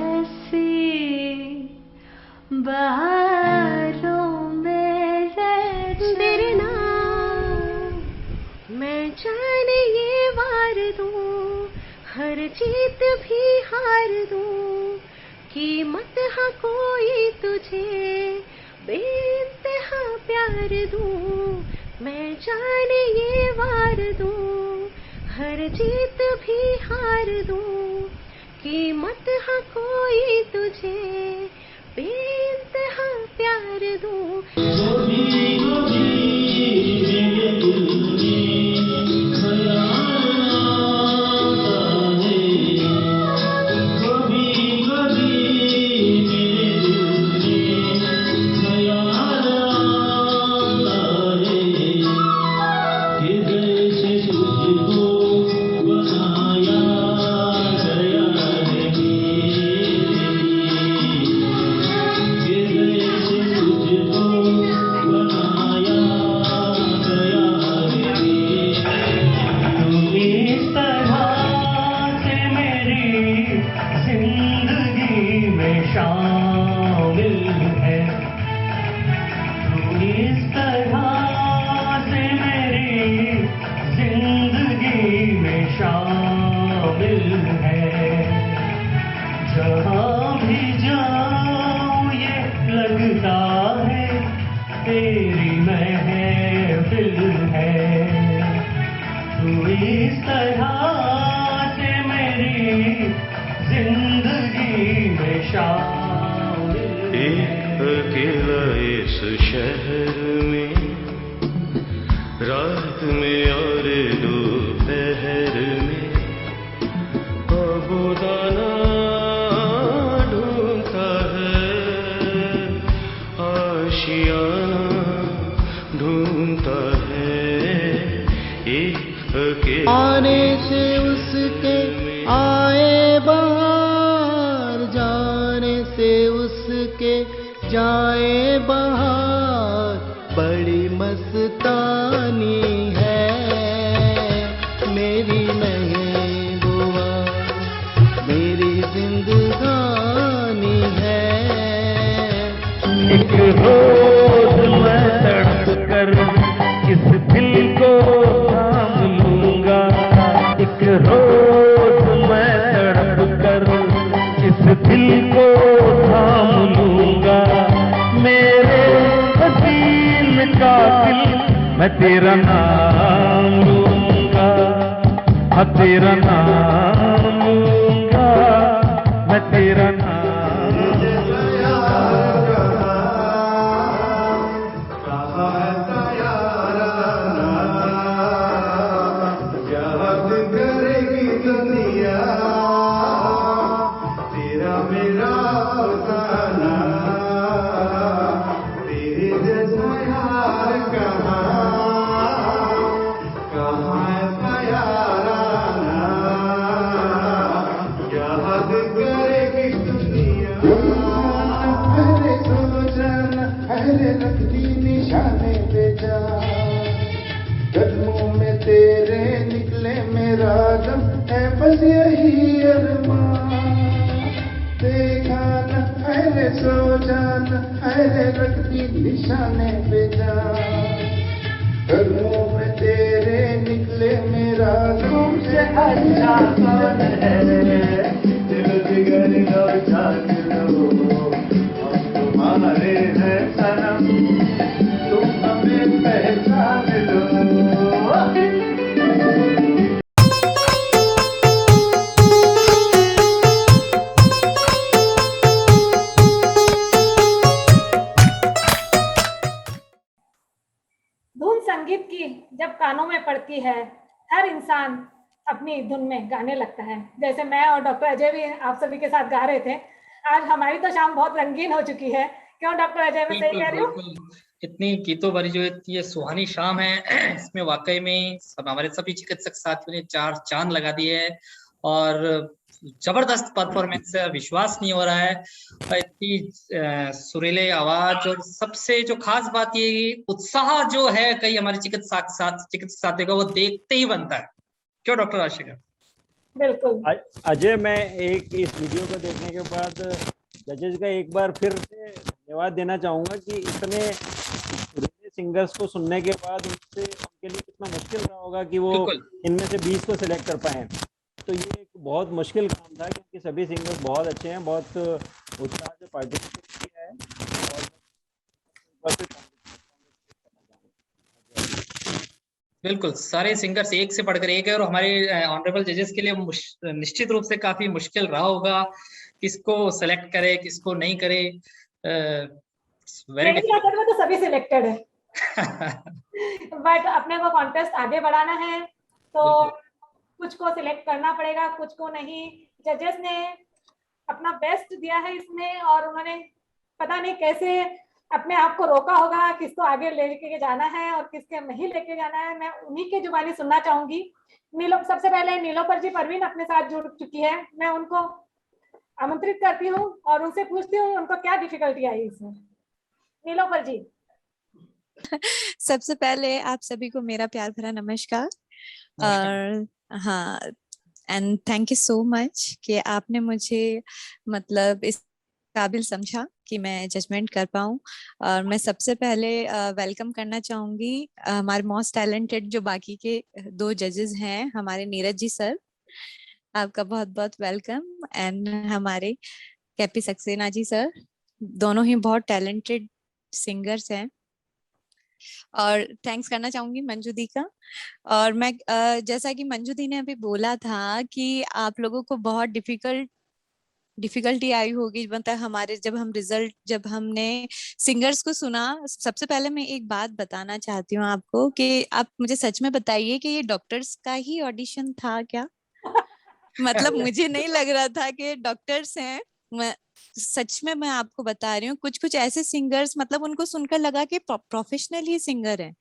ऐसी बहारों में तेरे नाम मैं जाने ये वार दूं, हर जीत भी हार दूं, कीमत हाँ कोई तुझे बेइंतहा प्यार दूं, मैं जाने ये वार दूं, हर जीत भी हार दूं, कीमत हाँ कोई तुझे बेइंतहा प्यार दूं। अकेला इस शहर में रात में और दोपहर में अबुदाना ढूंढता है, आशियाना ढूंढता है। एक अकेला आने से उसके आए बाहर, जाने से उसके जाए बाहर, बड़ी मस्तानी है मेरी महबूबा, मेरी जिंदगानी है। एक रोज मैं तड़प कर इस दिल को थाम लूंगा, एक रोज मैं तड़प कर इस दिल को थाम लूंगा, मेरे हसीन कातिल मैं तेरा नाम लूंगा, हाँ तेरा नाम लूंगा, मैं तेरा नाम निशाने पे जा, कदमों में तेरे निकले मेरा दम है, बस यही अरमान। देखा न अरे सो जाना, अरे रखती निशाने पे जा, कदमों में तेरे निकले मेरा दम से अच्छा कौन है, दिल जिगर लो जान लो, हम तुम्हारे हैं सनम, तुम हमें पहचान लो। धुन संगीत की जब कानों में पड़ती है, हर इंसान अपनी धुन में गाने लगता है। जैसे मैं और डॉक्टर अजय भी आप सभी के साथ गा रहे थे। आज हमारी तो शाम बहुत रंगीन हो चुकी है, क्यों डॉक्टर अजय, मैं सही कह रही हूँ? इतनी गीतों भरी जो ये सुहानी शाम है, इसमें वाकई में हमारे सभी चिकित्सक साथियों ने चार चांद लगा दिए है और जबरदस्त परफॉर्मेंस है, विश्वास नहीं हो रहा है। इतनी सुरीले आवाज और सबसे जो खास बात ये उत्साह जो है कई हमारे चिकित्सक साथियों का वो देखते ही बनता है। क्यों डॉक्टर आशिका? बिल्कुल अजय, मैं एक इस वीडियो को देखने के बाद जजेस का एक बार फिर से धन्यवाद देना चाहूंगा कि इतने सिंगर्स को सुनने के बाद उनके लिए कितना मुश्किल रहा होगा कि वो इनमें से 20 को सिलेक्ट कर पाए। तो ये एक बहुत मुश्किल काम था क्योंकि सभी सिंगर्स बहुत अच्छे हैं, बहुत उत्साह से पार्टिसिपेट किया है। बिल्कुल, सारे सिंगर्स एक से बढ़कर एक है और हमारे ऑनरेबल जजेस के लिए निश्चित रूप से काफी मुश्किल रहा होगा किसको सेलेक्ट करे किसको नहीं करे। वेरी डिफिकल्ट में तो सभी सिलेक्टेड है बट अपने को कॉन्टेस्ट आगे बढ़ाना है तो कुछ को सिलेक्ट करना पड़ेगा, कुछ को नहीं। जजेस ने अपना बेस्ट दिया है इसमें और उन्होंने पता नहीं कैसे अपने आप को रोका होगा किसको आगे लेके जाना है और किसके नहीं लेके जाना है। मैं उन्हीं की जुबानी सुनना चाहूंगी। सबसे पहले नीलोफर जी परवीन अपने साथ जुड़ चुकी है, मैं उनको आमंत्रित करती हूँ और उनसे पूछती हूँ उनको क्या डिफिकल्टी आई इसमें। नीलोफर जी। सबसे पहले आप सभी को मेरा प्यार भरा नमस्कार। और हाँ, and thank you so much कि आपने मुझे मतलब इस काबिल समझा कि मैं जजमेंट कर पाऊँ। और मैं सबसे पहले वेलकम करना चाहूंगी हमारे मोस्ट टैलेंटेड जो बाकी के 2 जजेस हैं, हमारे नीरज जी सर, आपका बहुत बहुत वेलकम। एंड हमारे कैपी सक्सेना जी सर, दोनों ही बहुत टैलेंटेड सिंगर्स हैं। और थैंक्स करना चाहूंगी मंजू दी का। और मैं जैसा कि मंजू दी ने अभी बोला था कि आप लोगों को बहुत डिफिकल्टी आई होगी, मतलब हमारे जब हमने सिंगर्स को सुना। सबसे पहले मैं एक बात बताना चाहती हूँ आपको कि आप मुझे सच में बताइए कि ये डॉक्टर्स का ही ऑडिशन था क्या? मतलब मुझे नहीं लग रहा था कि डॉक्टर्स हैं। मैं सच में मैं आपको बता रही हूँ, कुछ कुछ ऐसे सिंगर्स मतलब उनको सुनकर लगा कि प्रोफेशनल ही सिंगर है।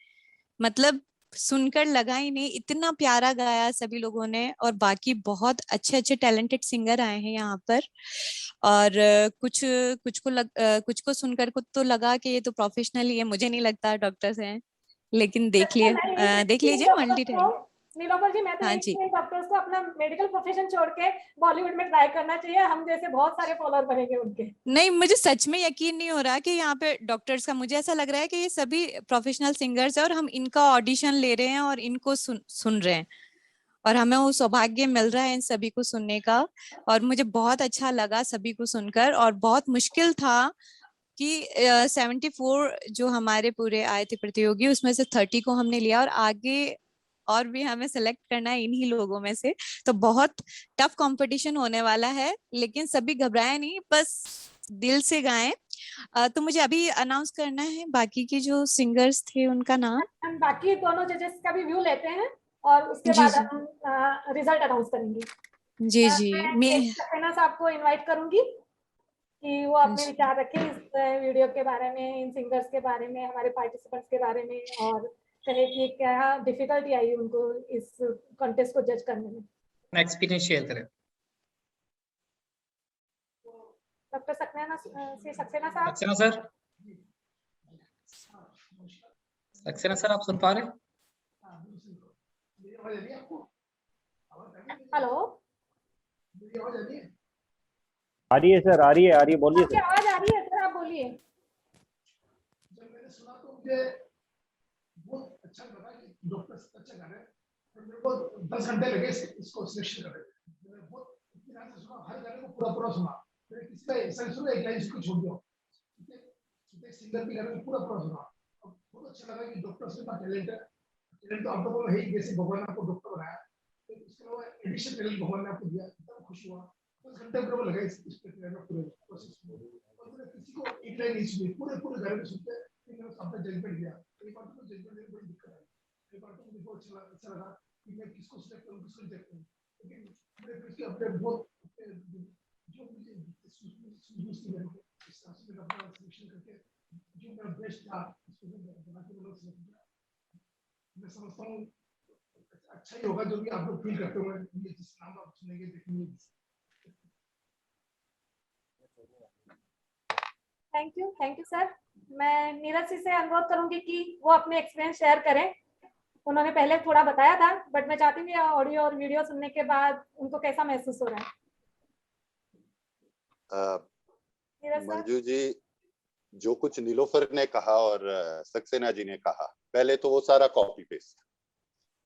मतलब सुनकर लगा ही नहीं, इतना प्यारा गाया सभी लोगों ने। और बाकी बहुत अच्छे अच्छे टैलेंटेड सिंगर आए हैं यहाँ पर। और कुछ को सुनकर को तो लगा कि ये तो प्रोफेशनल ही है। मुझे नहीं लगता डॉक्टर्स हैं, लेकिन देख लीजिए मल्टी टैलेंट। नीलोफर जी, मैं तो डॉक्टर्स को अपना मेडिकल प्रोफेशन छोड़ के बॉलीवुड में ट्राई करना चाहिए, हम जैसे बहुत सारे फॉलोअर बनेंगे उनके। नहीं, मुझे सच में यकीन नहीं हो रहा कि यहाँ पे डॉक्टर्स का, मुझे ऐसा लग रहा है कि ये सभी प्रोफेशनल सिंगर्स हैं और हम इनका ऑडिशन ले रहे हैं और इनको सुन रहे हैं और हमें वो सौभाग्य मिल रहा है इन सभी को सुनने का। और मुझे बहुत अच्छा लगा सभी को सुनकर। और बहुत मुश्किल था कि 74 जो हमारे पूरे आए थे प्रतियोगी, उसमें से 30 को हमने लिया और आगे और भी हमें सेलेक्ट करना है इन्हीं लोगों में से। तो बहुत टफ कंपटीशन होने वाला है, लेकिन सभी घबराए नहीं, बस दिल से गाएं। तो मुझे अभी अनाउंस करना है बाकी के जो सिंगर्स थे उनका नाम। हम बाकी दोनों जजेस का भी व्यू लेते हैं और उसके बाद हम रिजल्ट अनाउंस करेंगे। जी मैं सक्सेना साहब को इनवाइट करूंगी कि वो अपने विचार रखें इस वीडियो के बारे में, इन सिंगर्स के बारे में, हमारे पार्टिसिपेंट्स के बारे में, और कहे कि क्या डिफिकल्टी आई उनको इस कॉन्टेस्ट को जज करने में। एक्सपीरियंस शेयर करें। डॉक्टर सक्सेना साहब। सक्सेना सर, आप सुन पा रहे हैं? हेलो, आ रही है सर, आ रही है, बोलिए सर। आवाज आ रही है सर, आप बोलिए। जब मैंने सुना तो मुझे बहुत अच्छा लगा कि डॉक्टर अच्छा गा रहे हैं। मेरे को 10 घंटे लगे इसको सिलेक्शन करने में। मैंने बहुत ध्यान से सुना, हर गाने को पूरा सुना। मैंने किसी का ऐसा सुना एक लाइन को छोड़ दिया। सिंगर के गाने को पूरा सुना। बहुत अच्छा लगा कि डॉक्टर से टैलेंट तो आप लोगों को है ही, जैसे भगवान ने आपको डॉक्टर बनाया, तो इसके अलावा एडिशनल टैलेंट भगवान ने आपको दिया। एकदम खुश हुआ। 10 घंटे मेरे को लगा इस प्रक्रिया में, पूरे प्रोसेस में। और मैंने किसी को एक लाइन नहीं सुनी, पूरे गाने को सुनते मैंने अपना जजमेंट दिया। एक बार तो जजमेंट में बड़ी दिक्कत आई। एक बार तो मुझे बहुत अच्छा लगा कि मैं किसको सिलेक्ट करूं, किसको रिजेक्ट करूं। लेकिन मैंने फिर अपने बहुत जो मुझे सूझी मेरे को इस तरह से मैंने अपना सिलेक्शन करके जो मेरा बेस्ट था उसको बना के मैंने सिलेक्ट किया। मैं समझता हूँ अच्छा ही होगा जो भी आप लोग फील करते हो, ये जिस नाम आप सुनेंगे देखेंगे। Thank you sir. मैं नीरज जी से अनुरोध करूंगी कि वो अपने एक्सपीरियंस शेयर करें उन्होंने पहले थोड़ा बताया था, बट मैं चाहती हूँ ऑडियो और वीडियो सुनने के बाद उनको कैसा महसूस हो रहा है। मंजू जी, जो कुछ नीलोफर ने कहा और सक्सेना जी ने कहा, पहले तो वो सारा कॉपी पेस्ट,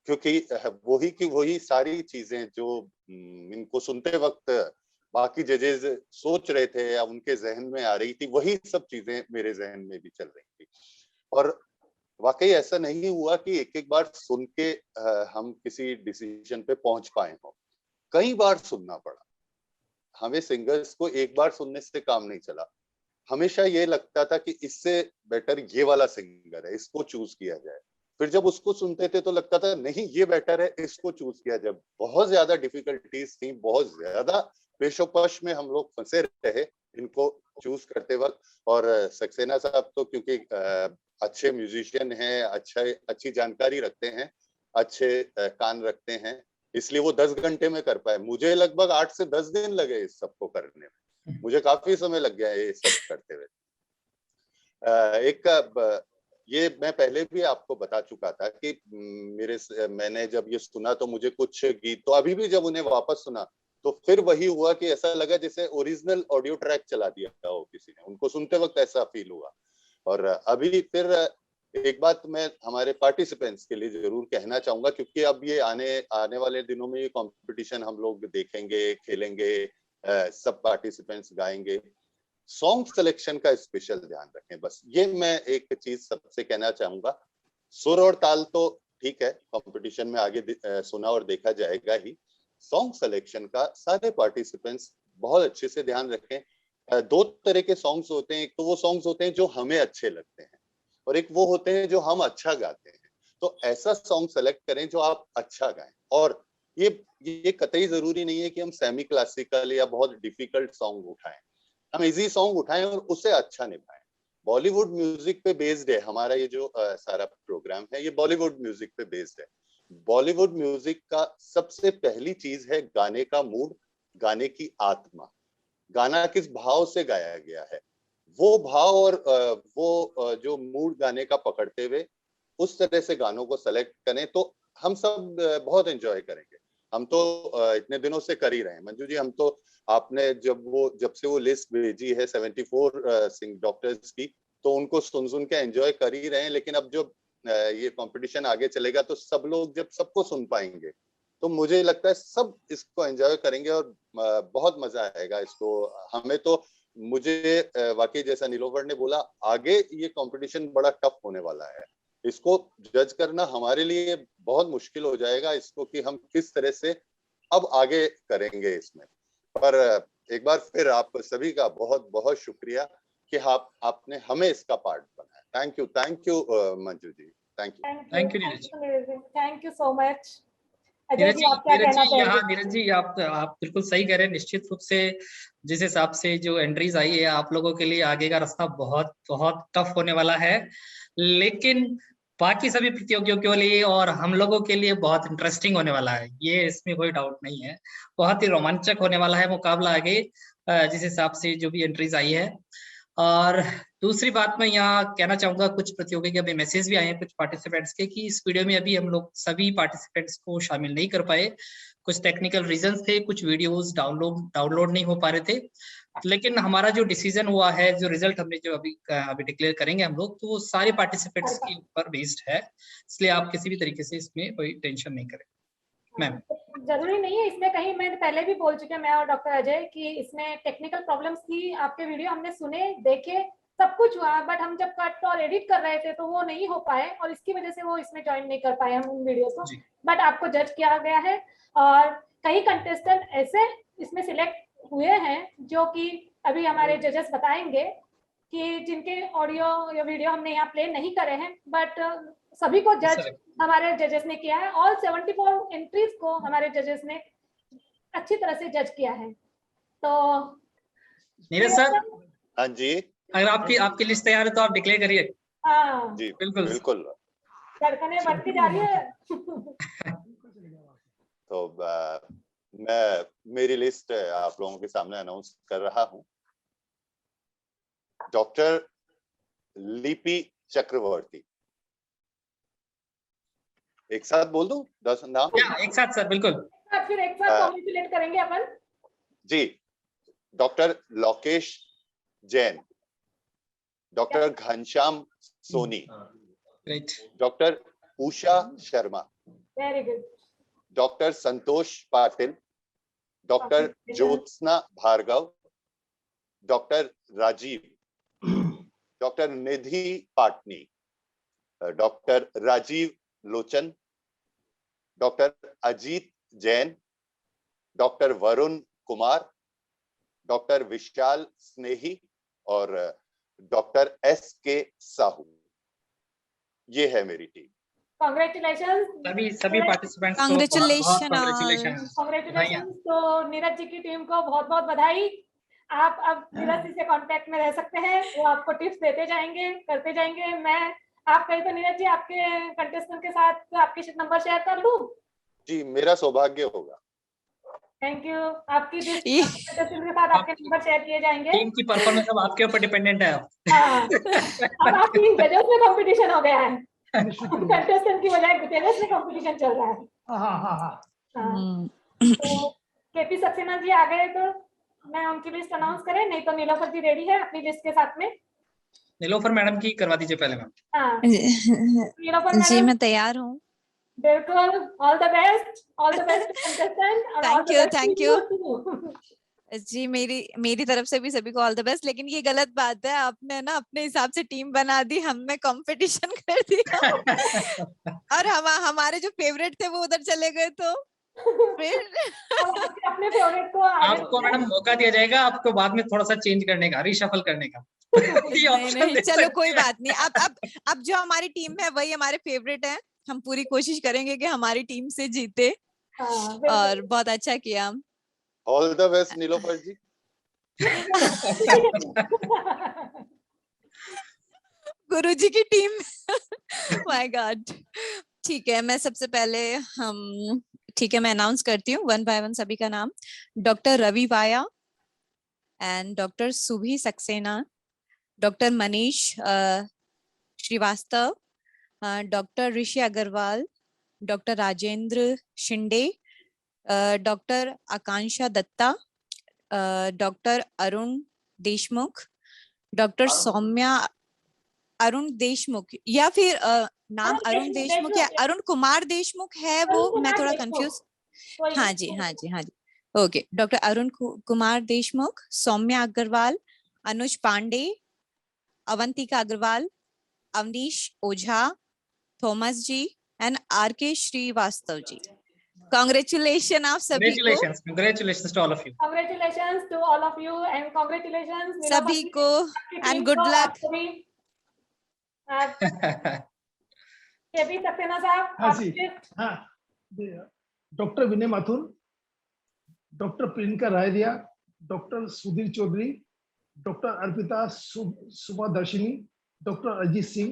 क्योंकि वही की वही सारी चीजें जो इनको सुनते वक्त बाकी जजेस सोच रहे थे या उनके जहन में आ रही थी, वही सब चीजें मेरे जहन में भी चल रही थी। और वाकई ऐसा नहीं हुआ कि एक एक बार सुन के हम किसी डिसीजन पे पहुंच पाए हो, कई बार सुनना पड़ा हमें। सिंगर्स को एक बार सुनने से काम नहीं चला, हमेशा ये लगता था कि इससे बेटर ये वाला सिंगर है, इसको चूज किया जाए। फिर जब उसको सुनते थे तो लगता था नहीं ये बेटर है, इसको चूज किया जाए। बहुत ज्यादा डिफिकल्टीज थी, बहुत ज्यादा पेशोपेश में हम लोग फंसे रहे इनको चूज करते वक्त। और सक्सेना साहब तो क्योंकि अच्छे म्यूजिशियन हैं, अच्छी जानकारी रखते हैं, अच्छे कान रखते हैं, इसलिए वो 10 घंटे में कर पाए। मुझे लगभग 8 से 10 दिन लगे इस सबको करने में, मुझे काफी समय लग गया ये सब करते हुए। ये मैं पहले भी आपको बता चुका था कि मैंने जब ये सुना तो मुझे कुछ गीत, तो अभी भी जब उन्हें वापस सुना तो फिर वही हुआ कि ऐसा लगा जैसे ओरिजिनल ऑडियो ट्रैक चला दिया हो किसी ने, उनको सुनते वक्त ऐसा फील हुआ। और अभी फिर एक बात मैं हमारे पार्टिसिपेंट्स के लिए जरूर कहना चाहूंगा, क्योंकि अब ये आने वाले दिनों में ये कंपटीशन हम लोग देखेंगे, खेलेंगे, सब पार्टिसिपेंट्स गाएंगे। सॉन्ग सिलेक्शन का स्पेशल ध्यान रखें, बस ये मैं एक चीज सबसे कहना चाहूंगा। सुर और ताल तो ठीक है, कंपटीशन में आगे सुना और देखा जाएगा ही। सॉन्ग सिलेक्शन का सारे पार्टिसिपेंट्स बहुत अच्छे से ध्यान रखें। 2 तरह के सॉन्ग्स होते हैं, एक तो वो सॉन्ग्स होते हैं जो हमें अच्छे लगते हैं और एक वो होते हैं जो हम अच्छा गाते हैं। तो ऐसा सॉन्ग सेलेक्ट करें जो आप अच्छा गाएं। और ये कतई जरूरी नहीं है कि हम सेमी क्लासिकल या बहुत डिफिकल्ट सॉन्ग उठाएं, हम इजी सॉन्ग उठाएं और उसे अच्छा निभाएं। बॉलीवुड म्यूजिक पे बेस्ड है हमारा ये जो सारा प्रोग्राम है, ये बॉलीवुड म्यूजिक पे बेस्ड है। बॉलीवुड म्यूजिक का सबसे पहली चीज है गाने का मूड, गाने की आत्मा, गाना किस भाव से गाया गया है, वो भाव और वो जो मूड गाने का पकड़ते हुए उस तरह से गानों को सेलेक्ट करें तो हम सब बहुत एंजॉय करेंगे। हम तो इतने दिनों से कर ही रहे हैं मंजू जी। हम तो आपने जब से वो लिस्ट भेजी है 74 सिंग डॉक्टर्स की, तो उनको सुन के एंजॉय कर ही रहे हैं। लेकिन अब जब ये कंपटीशन आगे चलेगा तो सब लोग जब सबको सुन पाएंगे तो मुझे लगता है सब इसको एंजॉय करेंगे और बहुत मजा आएगा इसको। हमें तो मुझे वाकई जैसा नीलोफर ने बोला, आगे ये कंपटीशन बड़ा टफ होने वाला है। इसको जज करना हमारे लिए बहुत मुश्किल हो जाएगा, इसको कि हम किस तरह से अब आगे करेंगे इसमें। पर एक बार फिर आप सभी का बहुत बहुत शुक्रिया कि आपने हमें इसका पार्ट बनाया। Thank you Manju ji, thank you so much. Neeraj ji आप बिल्कुल सही कह रहे हैं। निश्चित रूप से जिस हिसाब से जो एंट्रीज आई है, आप लोगों के लिए आगे का रास्ता बहुत बहुत टफ होने वाला है, लेकिन बाकी सभी प्रतियोगियों के लिए और हम लोगों के लिए बहुत इंटरेस्टिंग होने वाला है, ये इसमें कोई डाउट नहीं है। बहुत ही रोमांचक होने वाला है मुकाबला आगे, जिस हिसाब से जो भी एंट्रीज आई है। और दूसरी बात मैं यहाँ कहना चाहूंगा, कुछ प्रतियोगी के अभी मैसेज भी आए हैं कुछ पार्टिसिपेंट्स के कि इस वीडियो में अभी हम लोग सभी पार्टिसिपेंट्स को शामिल नहीं कर पाए, कुछ टेक्निकल रीजंस थे, कुछ वीडियोस डाउनलोड नहीं हो पा रहे थे। लेकिन हमारा जो डिसीजन हुआ है, जो रिजल्ट हमने जो अभी डिक्लेयर करेंगे हम लोग, तो वो सारे पार्टिसिपेंट्स के ऊपर बेस्ड है, इसलिए आप किसी भी तरीके से इसमें कोई टेंशन नहीं करें। मैम जरूरी नहीं है इसमें, कहीं मैं पहले भी बोल चुके हैं मैं और डॉक्टर अजय कि इसमें टेक्निकल प्रॉब्लम्स थी। आपके वीडियो हमने सुने, देखे, सब कुछ हुआ, बट हम जब कट और एडिट कर रहे थे तो वो नहीं हो पाए और इसकी वजह से वो इसमें ज्वाइन नहीं कर पाए हम उन वीडियो को। बट आपको जज किया गया है और कई कंटेस्टेंट ऐसे इसमें सिलेक्ट हुए हैं जो कि अभी हमारे जजेस बताएंगे कि जिनके ऑडियो या वीडियो हमने यहाँ प्ले नहीं करे हैं, बट सभी को जज हमारे जजेस ने किया है। ऑल 74 एंट्रीज को हमारे जजेस ने अच्छी तरह से जज किया है। तो नीरज सर, हाँ जी, अगर आपकी लिस्ट तैयार है तो आप डिक्लेयर करिए। हाँ जी बिल्कुल धड़कनें बढ़ती जा रही है। तो मैं मेरी लिस्ट आप लोगों के सामने अनाउंस कर रहा हूँ। डॉक्टर लिपि चक्रवर्ती, एक साथ बोल दूं 10 नाम? एक साथ सर, बिल्कुल। फिर एक साथ कॉन्ग्रेचुलेट करेंगे अपन जी। Doctor Lokesh Jain, doctor Ghanshyam Soni, doctor Usha Sharma, very good, doctor Santosh Patil, doctor Jyotsna Bhargava, doctor Rajeev, doctor Nidhi Patni, doctor Rajeev Lochan, doctor Ajit Jain, doctor Varun Kumar, doctor Vishal Snehi और डॉक्टर SK साहू। ये है मेरी टीम। कांग्रेचुलेशन सभी पार्टिसिपेंट्स को Congratulations कांग्रेचुलेशन। तो नीरज जी की टीम को बहुत बहुत बधाई। आप अब नीरज जी से कांटेक्ट में रह सकते हैं, वो आपको टिप्स देते जाएंगे, करते जाएंगे। मैं आप कहीं तो नीरज जी आपके कंटेस्टेंट के साथ आपके नंबर शेयर कर लूं? जी, मेरा सौभाग्य होगा। Thank you. आपकी कंटेस्टेंट के साथ आपके नंबर शेयर किए जाएंगे। टीम की परफॉर्मेंस अब आपके ऊपर डिपेंडेंट है। अब आप 3 जजेस में कंपटीशन हो गया है, कंटेस्टेंट की बजाय जजेस में कंपटीशन चल रहा है। तो केपी सक्सेना जी आ गए तो मैं उनकी लिस्ट अनाउंस करें, नहीं तो नीलोफर जी रेडी है अपनी लिस्ट के साथ में। नीलोफर मैडम की करवा दीजिए पहले मैम। नीलोफर जी मैडम मैं तैयार हूँ। बिल्कुल, all the best contestant. Thank you जी। मेरी तरफ से भी सभी को ऑल द बेस्ट। लेकिन ये गलत बात है, आपने ना अपने हिसाब से टीम बना दी, हमने कंपटीशन कर दिया और हमारे जो फेवरेट थे वो उधर चले गए, तो फिर अपने फेवरेट को आपको मैडम मौका दिया जाएगा, आपको बाद में थोड़ा सा चेंज करने का, रिशफल करने का। नहीं, चलो कोई बात नहीं। अब जो हमारी टीम है वही हमारे फेवरेट है। हम पूरी कोशिश करेंगे कि हमारी टीम से जीते। और बहुत अच्छा किया। ऑल द बेस्ट नीलोफर जी। गुरुजी की टीम। My God. ठीक है, मैं सबसे पहले मैं अनाउंस करती हूँ 1 by 1 सभी का नाम। Doctor Ravi Vaya and doctor Subhi Saxena, doctor Manish Srivastava, doctor Rishi Agarwal, doctor Rajendra Shinde, doctor Akanksha Datta, doctor Arun Deshmukh, doctor Saumya Arun Deshmukh, या फिर नाम अरुण देशमुख या अरुण कुमार देशमुख है, वो मैं थोड़ा कंफ्यूज। हाँ जी। Okay, doctor Arun Kumar Deshmukh, Saumya Agarwal, Anuj Pandey, Avantika Agarwal, Avnish Ojha, Thomas ji and RK Shrivastava ji. Congratulations आप सभी को। Congratulations to all of you. Congratulations to all of you and congratulations सभी को and good luck. KP Saxena साहब। हाँ जी, हाँ। Doctor Vinay Mathur, doctor Priyanka Raidiya, doctor Sudhir Chaudhary, doctor Arpita Subhadarshini, doctor Ajit Singh,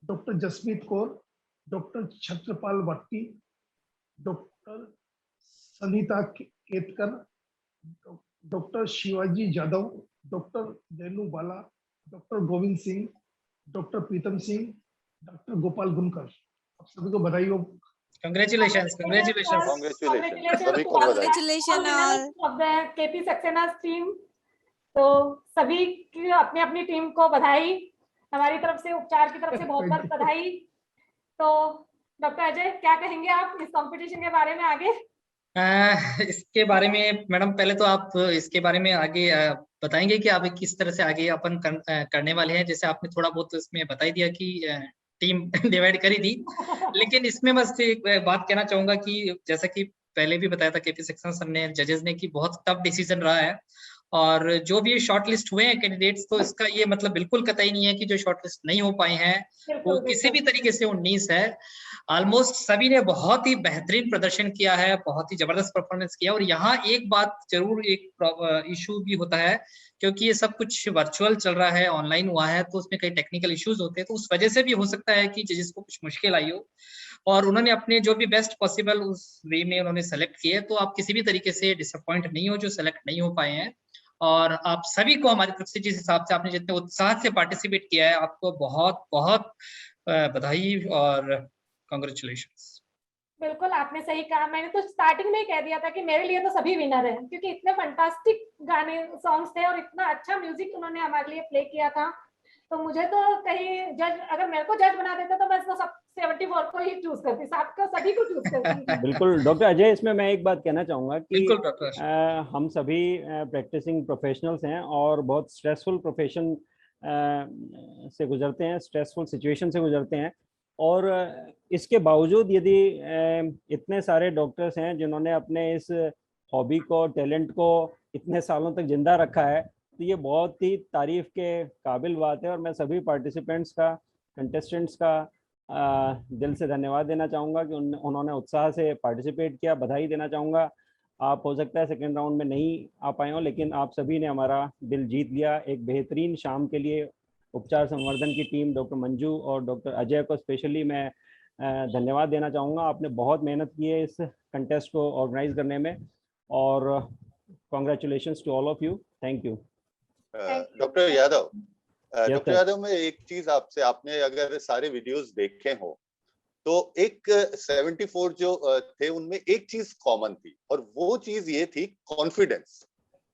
doctor Jasmeet Kaur, doctor Chhatrapal Bhatti, doctor Sanita Ketkar, doctor Shivaji Jadhav, doctor Renu Bala, doctor Govind Singh, doctor Pritam Singh, doctor Gopal Gunkar. आप सभी को बधाई हो। Congratulations. सभी को बधाई। Of the KP Saxena team. तो सभी की अपनी अपनी टीम को बधाई, हमारी तरफ से, उपचार की तरफ से बहुत बहुत बधाई। तो डॉक्टर अजय, क्या कहेंगे आप इस कंपटीशन के बारे में आगे? इसके बारे में मैडम पहले तो आप इसके बारे में आगे बताएंगे कि आप किस तरह से आगे अपन करने वाले हैं। जैसे आपने थोड़ा बहुत इसमें बता ही दिया कि टीम डिवाइड करी थी, लेकिन इसमें बस एक बात कहना चाहूंगा कि जैसा कि पहले भी बताया था केपी सक्सेना सर ने, जजेस ने, कि बहुत टफ डिसीजन रहा है। और जो भी शॉर्ट लिस्ट हुए हैं कैंडिडेट्स, तो इसका ये मतलब बिल्कुल कतई नहीं है कि जो शॉर्ट लिस्ट नहीं हो पाए हैं वो किसी भी तरीके से 19 है। ऑलमोस्ट सभी ने बहुत ही बेहतरीन प्रदर्शन किया है, बहुत ही जबरदस्त परफॉर्मेंस किया। और यहाँ एक बात जरूर, एक इशू भी होता है, क्योंकि ये सब कुछ वर्चुअल चल रहा है, ऑनलाइन हुआ है, तो उसमें कई टेक्निकल इश्यूज होते हैं, तो उस वजह से भी हो सकता है कि जजेस को कुछ मुश्किल आई हो। और उन्होंने अपने जो भी बेस्ट पॉसिबल उस वे में उन्होंने सेलेक्ट किए, तो आप किसी भी तरीके से डिसअपॉइंट नहीं हो जो सेलेक्ट नहीं हो पाए हैं। और आप सभी को हमारी तरफ से, जिस हिसाब से आपने जितने उत्साह से पार्टिसिपेट किया है, आपको बहुत बहुत बधाई और कॉन्ग्रेचुलेशंस। बिल्कुल आपने सही कहा। मैंने तो स्टार्टिंग में ही कह दिया था कि मेरे लिए तो सभी विनर हैं, क्योंकि इतने फंटास्टिक गाने सॉन्ग्स थे और इतना अच्छा म्यूजिक उन्होंने हमारे लिए प्ले किया था। तो मुझे तो कहीं जज, अगर मेरे को जज बना देता तो मैं तो सब 74 को ही चूज करती, सबको सभी को चूज करती। बिल्कुल डॉक्टर अजय, इसमें मैं एक बात कहना चाहूंगा कि बिल्कुल डॉक्टर, हम सभी प्रैक्टिसिंग प्रोफेशनल्स हैं और बहुत स्ट्रेसफुल प्रोफेशन से गुजरते हैं, स्ट्रेसफुल सिचुएशन से गुजरते हैं। और इसके बावजूद यदि इतने सारे डॉक्टर्स हैं जिन्होंने अपने इस हॉबी को, टैलेंट को इतने सालों तक जिंदा रखा है, तो ये बहुत ही तारीफ के काबिल बात है। और मैं सभी पार्टिसिपेंट्स का, कंटेस्टेंट्स का दिल से धन्यवाद देना चाहूँगा कि उन्होंने उत्साह से पार्टिसिपेट किया। बधाई देना चाहूँगा। आप हो सकता है सेकेंड राउंड में नहीं आ पाए हो, लेकिन आप सभी ने हमारा दिल जीत लिया। एक बेहतरीन शाम के लिए उपचार संवर्धन की टीम डॉक्टर मंजू और डॉक्टर अजय को स्पेशली मैं धन्यवाद देना चाहूँगा। आपने बहुत मेहनत की है इस कंटेस्ट को ऑर्गेनाइज करने में, और congratulations to all of you. Thank you. Doctor Yadav, doctor Yadav, मैं एक चीज आपसे, आपने अगर सारे वीडियोस देखे हो तो एक 74 जो थे उनमें एक चीज कॉमन थी, और वो चीज ये थी कॉन्फिडेंस।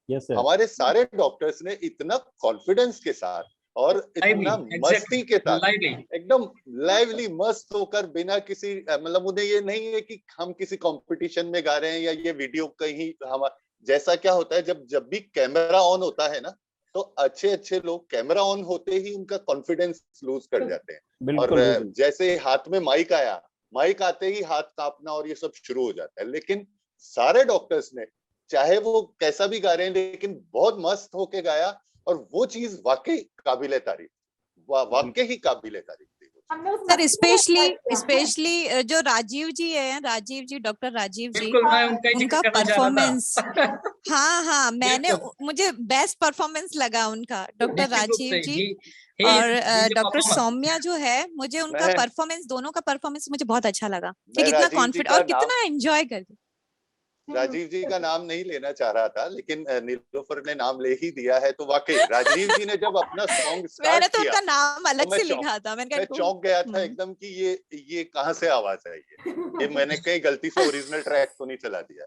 Yes sir. हमारे सारे डॉक्टर्स ने इतना कॉन्फिडेंस के साथ और इतना मस्ती के साथ, एकदम लाइवली मस्त होकर, बिना किसी मतलब उन्हें ये नहीं है कि हम किसी कंपटीशन में गा रहे हैं या ये वीडियो कहीं हम, जैसा क्या होता है जब भी कैमरा ऑन होता है ना, तो अच्छे लोग कैमरा ऑन होते ही उनका कॉन्फिडेंस लूज कर जाते हैं। और जैसे हाथ में माइक आया, माइक आते ही हाथ कांपना और ये सब शुरू हो जाता है। लेकिन सारे डॉक्टर्स ने, चाहे वो कैसा भी गा रहे हैं, लेकिन बहुत मस्त होके गाया, और वो चीज वाकई काबिले तारीफ, वाकई काबिले तारीफ थी सर। स्पेशली जो राजीव जी है, राजीव जी, डॉक्टर राजीव जी, उनका परफॉर्मेंस, हाँ मुझे बेस्ट परफॉर्मेंस लगा उनका, डॉक्टर राजीव जी और डॉक्टर सौम्या जो है, मुझे उनका परफॉर्मेंस, दोनों का परफॉर्मेंस मुझे बहुत अच्छा लगा कि कितना कॉन्फिडेंट और कितना एंजॉय कर। राजीव जी का नाम नहीं लेना चाह रहा था, लेकिन नीलोफर ने नाम ले ही दिया है, तो वाकई राजीव जी ने जब अपना सॉन्ग स्टार्ट किया, उनका नाम अलग से लिखा था, मैं चौंक गया था एकदम कि ये कहाँ से आवाज आई है, ये मैंने कहीं गलती से ओरिजिनल ट्रैक तो नहीं चला दिया।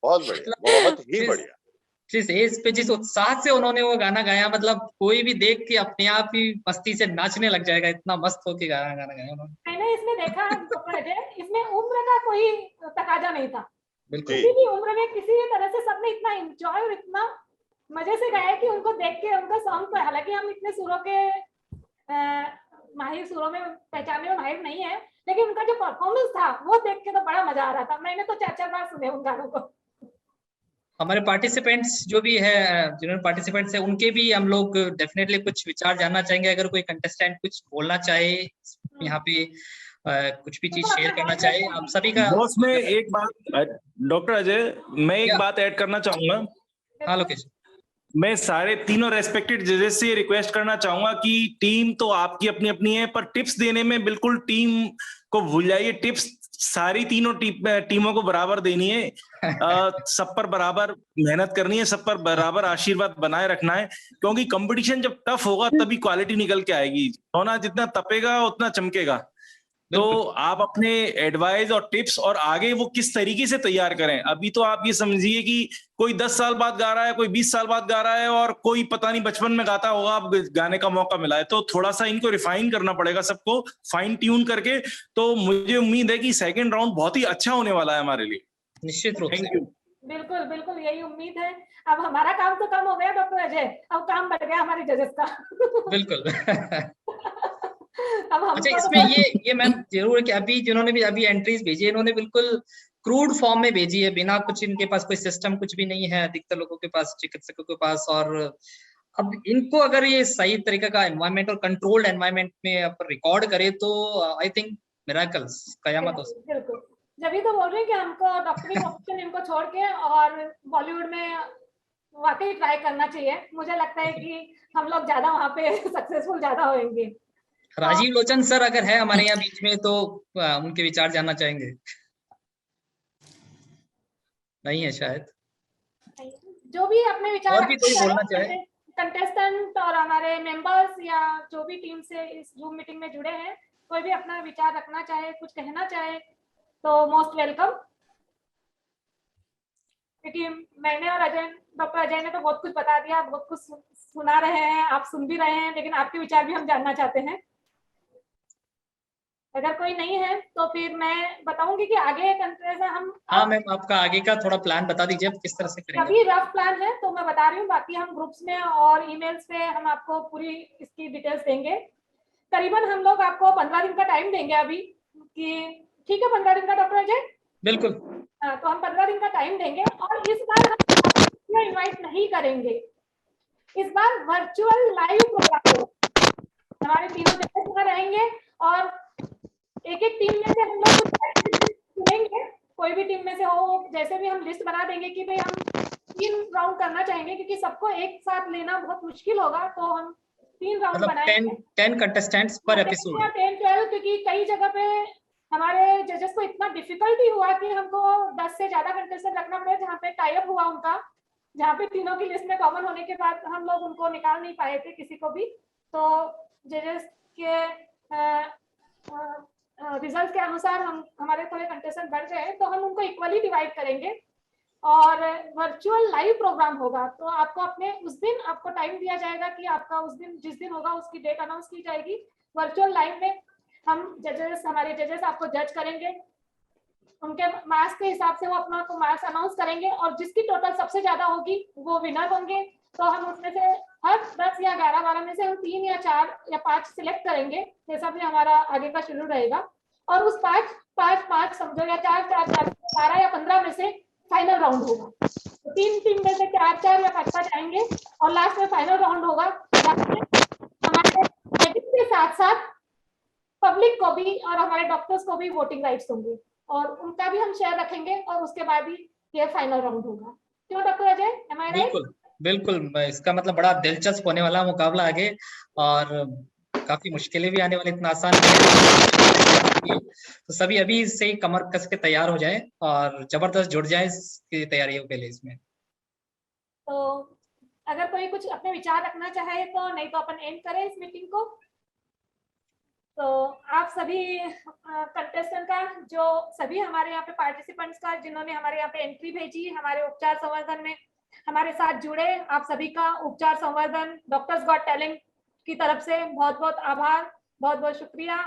बहुत बढ़िया, बहुत ही बढ़िया। जिस एज पे, जिस उत्साह से उन्होंने वो गाना गाया, मतलब कोई भी देख के अपने आप ही मस्ती से नाचने लग जाएगा, इतना मस्त होके गाना गाया उन्होंने। मैंने इसमें देखा इसमें उम्र का कोई तकाजा नहीं था, किसी भी उम्र में किसी भी तरह से सबने इतना एंजॉय और इतना मजे से गाया कि उनको देख के उनका सॉन्ग पर, हालांकि हम इतने सुरों के माहिर, सुरों में पहचानने में माहिर नहीं है, लेकिन उनका जो परफॉर्मेंस था वो देख के तो बड़ा मजा आ रहा था। मैंने तो 4-4 बार सुने उन गानों को। हमारे पार्टिसिपेंट्स जो भी है, जिन्होंने पार्टिसिपेंट्स है, उनके भी हम लोग डेफिनेटली कुछ विचार जानना चाहेंगे। अगर कोई कंटेस्टेंट कुछ बोलना चाहे यहाँ पे, कुछ भी चीज शेयर करना चाहे, आप सभी का। बॉस, मैं एक बात, डॉक्टर अजय, मैं एक बात ऐड करना चाहूंगा। हाँ लोकेश। मैं सारे तीनों रेस्पेक्टेड जजेस से रिक्वेस्ट करना चाहूंगा कि टीम तो आपकी अपनी अपनी है, पर टिप्स देने में बिल्कुल टीम को भूल जाइए। टिप्स सारी तीनों टीमों को बराबर देनी है, सब पर बराबर मेहनत करनी है, सब पर बराबर आशीर्वाद बनाए रखना है, क्योंकि कंपटीशन जब टफ होगा तभी क्वालिटी निकल के आएगी। सोना जितना तपेगा उतना चमकेगा। तो आप अपने एडवाइस और टिप्स और आगे वो किस तरीके से तैयार करें। अभी तो आप ये समझिए कि कोई 10 साल बाद गा रहा है, कोई 20 साल बाद गा रहा है, और कोई पता नहीं बचपन में गाता होगा, अब गाने का मौका मिला है, तो थोड़ा सा इनको रिफाइन करना पड़ेगा, सबको फाइन ट्यून करके। तो मुझे उम्मीद है कि सेकंड राउंड बहुत ही अच्छा होने वाला है हमारे लिए। निश्चित रूप से। Thank you. बिल्कुल बिल्कुल यही उम्मीद है। अब हमारा काम तो कम हो गया डॉक्टर अजय, अब काम बढ़ गया हमारे जजेस का। बिल्कुल। अच्छा, इसमें ये मैम जरूर है कि अभी जिन्होंने भी अभी एंट्रीज भेजी है, इन्होंने बिल्कुल क्रूड फॉर्म में भेजी है, बिना कुछ, इनके पास कोई सिस्टम कुछ भी नहीं है अधिकतर लोगों के पास, चिकित्सकों के पास। और अब इनको अगर ये सही तरीके का एनवायरनमेंट और कंट्रोल्ड एनवायरनमेंट में आप रिकॉर्ड करे तो आई थिंक मिरेकल्स, कयामत हो सकती है। बिल्कुल, जब तो बोल रहे हैं कि हमको डॉक्टरी प्रोफेशन इनको छोड़ के और बॉलीवुड में वाकई ट्राई करना चाहिए। मुझे लगता है कि हम लोग ज्यादा वहाँ पे सक्सेसफुल ज्यादा होंगे। राजीव लोचन सर अगर है हमारे यहाँ बीच में, तो उनके विचार जानना चाहेंगे। नहीं है शायद, जो भी अपने विचार और भी कोई बोलना चाहे, कंटेस्टेंट और हमारे मेंबर्स या जो भी टीम से इस जूम मीटिंग में जुड़े हैं, कोई भी अपना विचार रखना चाहे, कुछ कहना चाहे, तो मोस्ट वेलकम। क्योंकि मैंने और डॉक्टर अजय ने तो बहुत कुछ बता दिया, बहुत कुछ सुना रहे हैं, आप सुन भी रहे हैं, लेकिन आपके विचार भी हम जानना चाहते हैं। अगर कोई नहीं है तो फिर मैं बताऊंगी कि आगे हम हाँ मैम, आपका आगे का थोड़ा प्लान बता दीजिए, आप किस तरह से करेंगे? अभी रफ प्लान है तो मैं बता रही हूँ, बाकी हम ग्रुप्स में और ईमेल्स पे हम आपको पूरी इसकी डिटेल्स देंगे। करीबन हम लोग आपको 15 दिन का टाइम देंगे अभी, कि ठीक है 15 दिन का डॉक्टर अजय? बिल्कुल। हाँ, तो हम 15 दिन का टाइम देंगे और इस बार हम इनवाइट नहीं करेंगे, इस बार वर्चुअल लाइव प्रोग्राम होगा। हमारे तीनों जगह रहेंगे और एक एक टीम में से हम लोग चुनेंगे, कोई भी टीम में से हो, जैसे भी हम लिस्ट बना देंगे कि भाई हम 3 राउंड करना चाहेंगे, क्योंकि सबको एक साथ लेना बहुत मुश्किल होगा, तो हम 3 राउंड मतलब बनाएंगे। 10 कंटेस्टेंट्स पर एपिसोड। 10-12, क्योंकि कई जगह पे हमारे जजेस को इतना डिफिकल्टी हुआ कि हमको 10 से ज्यादा कंटेस्टेंट रखना पड़ा, जहाँ पे टाई अप हुआ उनका, जहाँ पे तीनों की लिस्ट में कॉमन होने के बाद हम लोग उनको निकाल नहीं पाए थे किसी को भी। तो जजेस के रिजल्ट के अनुसार हमारे थोड़े कंटेस्टेंट बढ़ गए, तो हम उनको इक्वली डिवाइड करेंगे और वर्चुअल लाइव प्रोग्राम होगा। तो आपको अपने उस दिन आपको टाइम दिया जाएगा कि आपका उस दिन जिस दिन होगा उसकी डेट अनाउंस की जाएगी। वर्चुअल लाइव में हमारे जजेस आपको जज करेंगे, उनके मार्क्स के हिसाब से वो अपना को मार्क्स अनाउंस करेंगे और जिसकी टोटल सबसे ज्यादा होगी वो विनर होंगे। तो हम उसमें से हर 10 या 11-12 में से हम 3 या 4 या 5 सिलेक्ट करेंगे, जैसा भी हमारा आगे का शेड्यूल रहेगा। और उस 5 समझो या 4 12 या 15 में से फाइनल राउंड होगा। तो 3 टीम में से 4 या 5 आएंगे और लास्ट में फाइनल राउंड होगा। हमारे जजेस के साथ साथ पब्लिक को भी और हमारे डॉक्टर्स को भी वोटिंग राइट्स होंगे और उनका भी हम शेयर रखेंगे और उसके बाद ही ये फाइनल राउंड होगा। क्यों doctor Ajay, am I right? बिल्कुल बिल्कुल, इसका मतलब बड़ा दिलचस्प होने वाला मुकाबला आगे और काफी मुश्किलें भी आने वाली, इतना आसान नहीं। तो सभी अभी से ही कमर कस के तैयार हो जाए और जबरदस्त जुड़ जाए इसकी तैयारियों के लिए इसमें। तो अगर कोई कुछ अपने विचार रखना चाहे तो, नहीं तो अपन एंड करें इस मीटिंग को। तो आप सभी कंटेस्टेंट का, जो सभी हमारे यहाँ पे पार्टिसिपेंट्स का जिन्होंने हमारे यहाँ पे एंट्री भेजी, हमारे उपचार संवर्धन में हमारे साथ जुड़े, आप सभी का उपचार संवर्धन डॉक्टर्स गॉट टैलेंट की तरफ से बहुत बहुत आभार, बहुत बहुत शुक्रिया।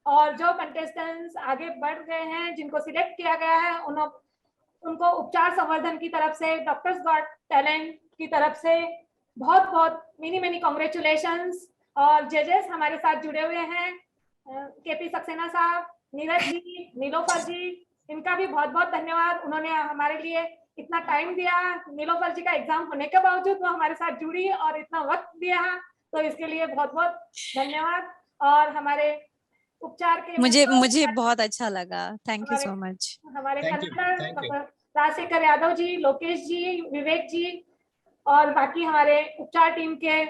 और जो कंटेस्टेंट्स आगे बढ़ गए हैं, जिनको सिलेक्ट किया गया है, उनको उपचार संवर्धन की तरफ से, डॉक्टर्स गॉट टैलेंट की तरफ से बहुत बहुत मेनी कॉन्ग्रेचुलेशंस। और जजेस हमारे साथ जुड़े हुए हैं, केपी सक्सेना साहब, नीरज जी, नीलोफर जी, इनका भी बहुत बहुत धन्यवाद। उन्होंने हमारे लिए इतना टाइम दिया, नीलोफर जी का एग्जाम होने के बावजूद वो हमारे साथ जुड़ी और इतना वक्त दिया, तो इसके लिए बहुत बहुत धन्यवाद। और हमारे उपचार के मुझे बहुत अच्छा लगा, थैंक यू सो मच। हमारे कन्वीनर राजशेखर यादव जी, लोकेश जी, विवेक जी और बाकी हमारे उपचार टीम के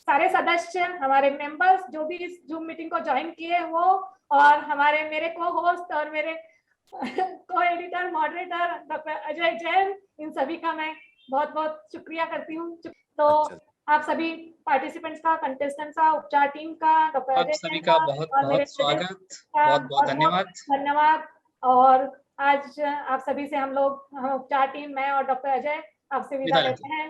सारे सदस्य, हमारे मेंबर्स जो भी इस जूम मीटिंग को ज्वाइन किए वो, और हमारे मेरे को होस्ट और मेरे को editor moderator doctor Ajay Jain, इन सभी का मैं बहुत बहुत शुक्रिया करती हूँ। तो आप सभी पार्टिसिपेंट्स का, कंटेस्टेंट्स का, उपचार टीम का, डॉक्टर अजय सभी का बहुत बहुत स्वागत, बहुत बहुत धन्यवाद। और आज आप सभी से हम उपचार टीम, मैं और डॉक्टर अजय आपसे विदा लेते हैं।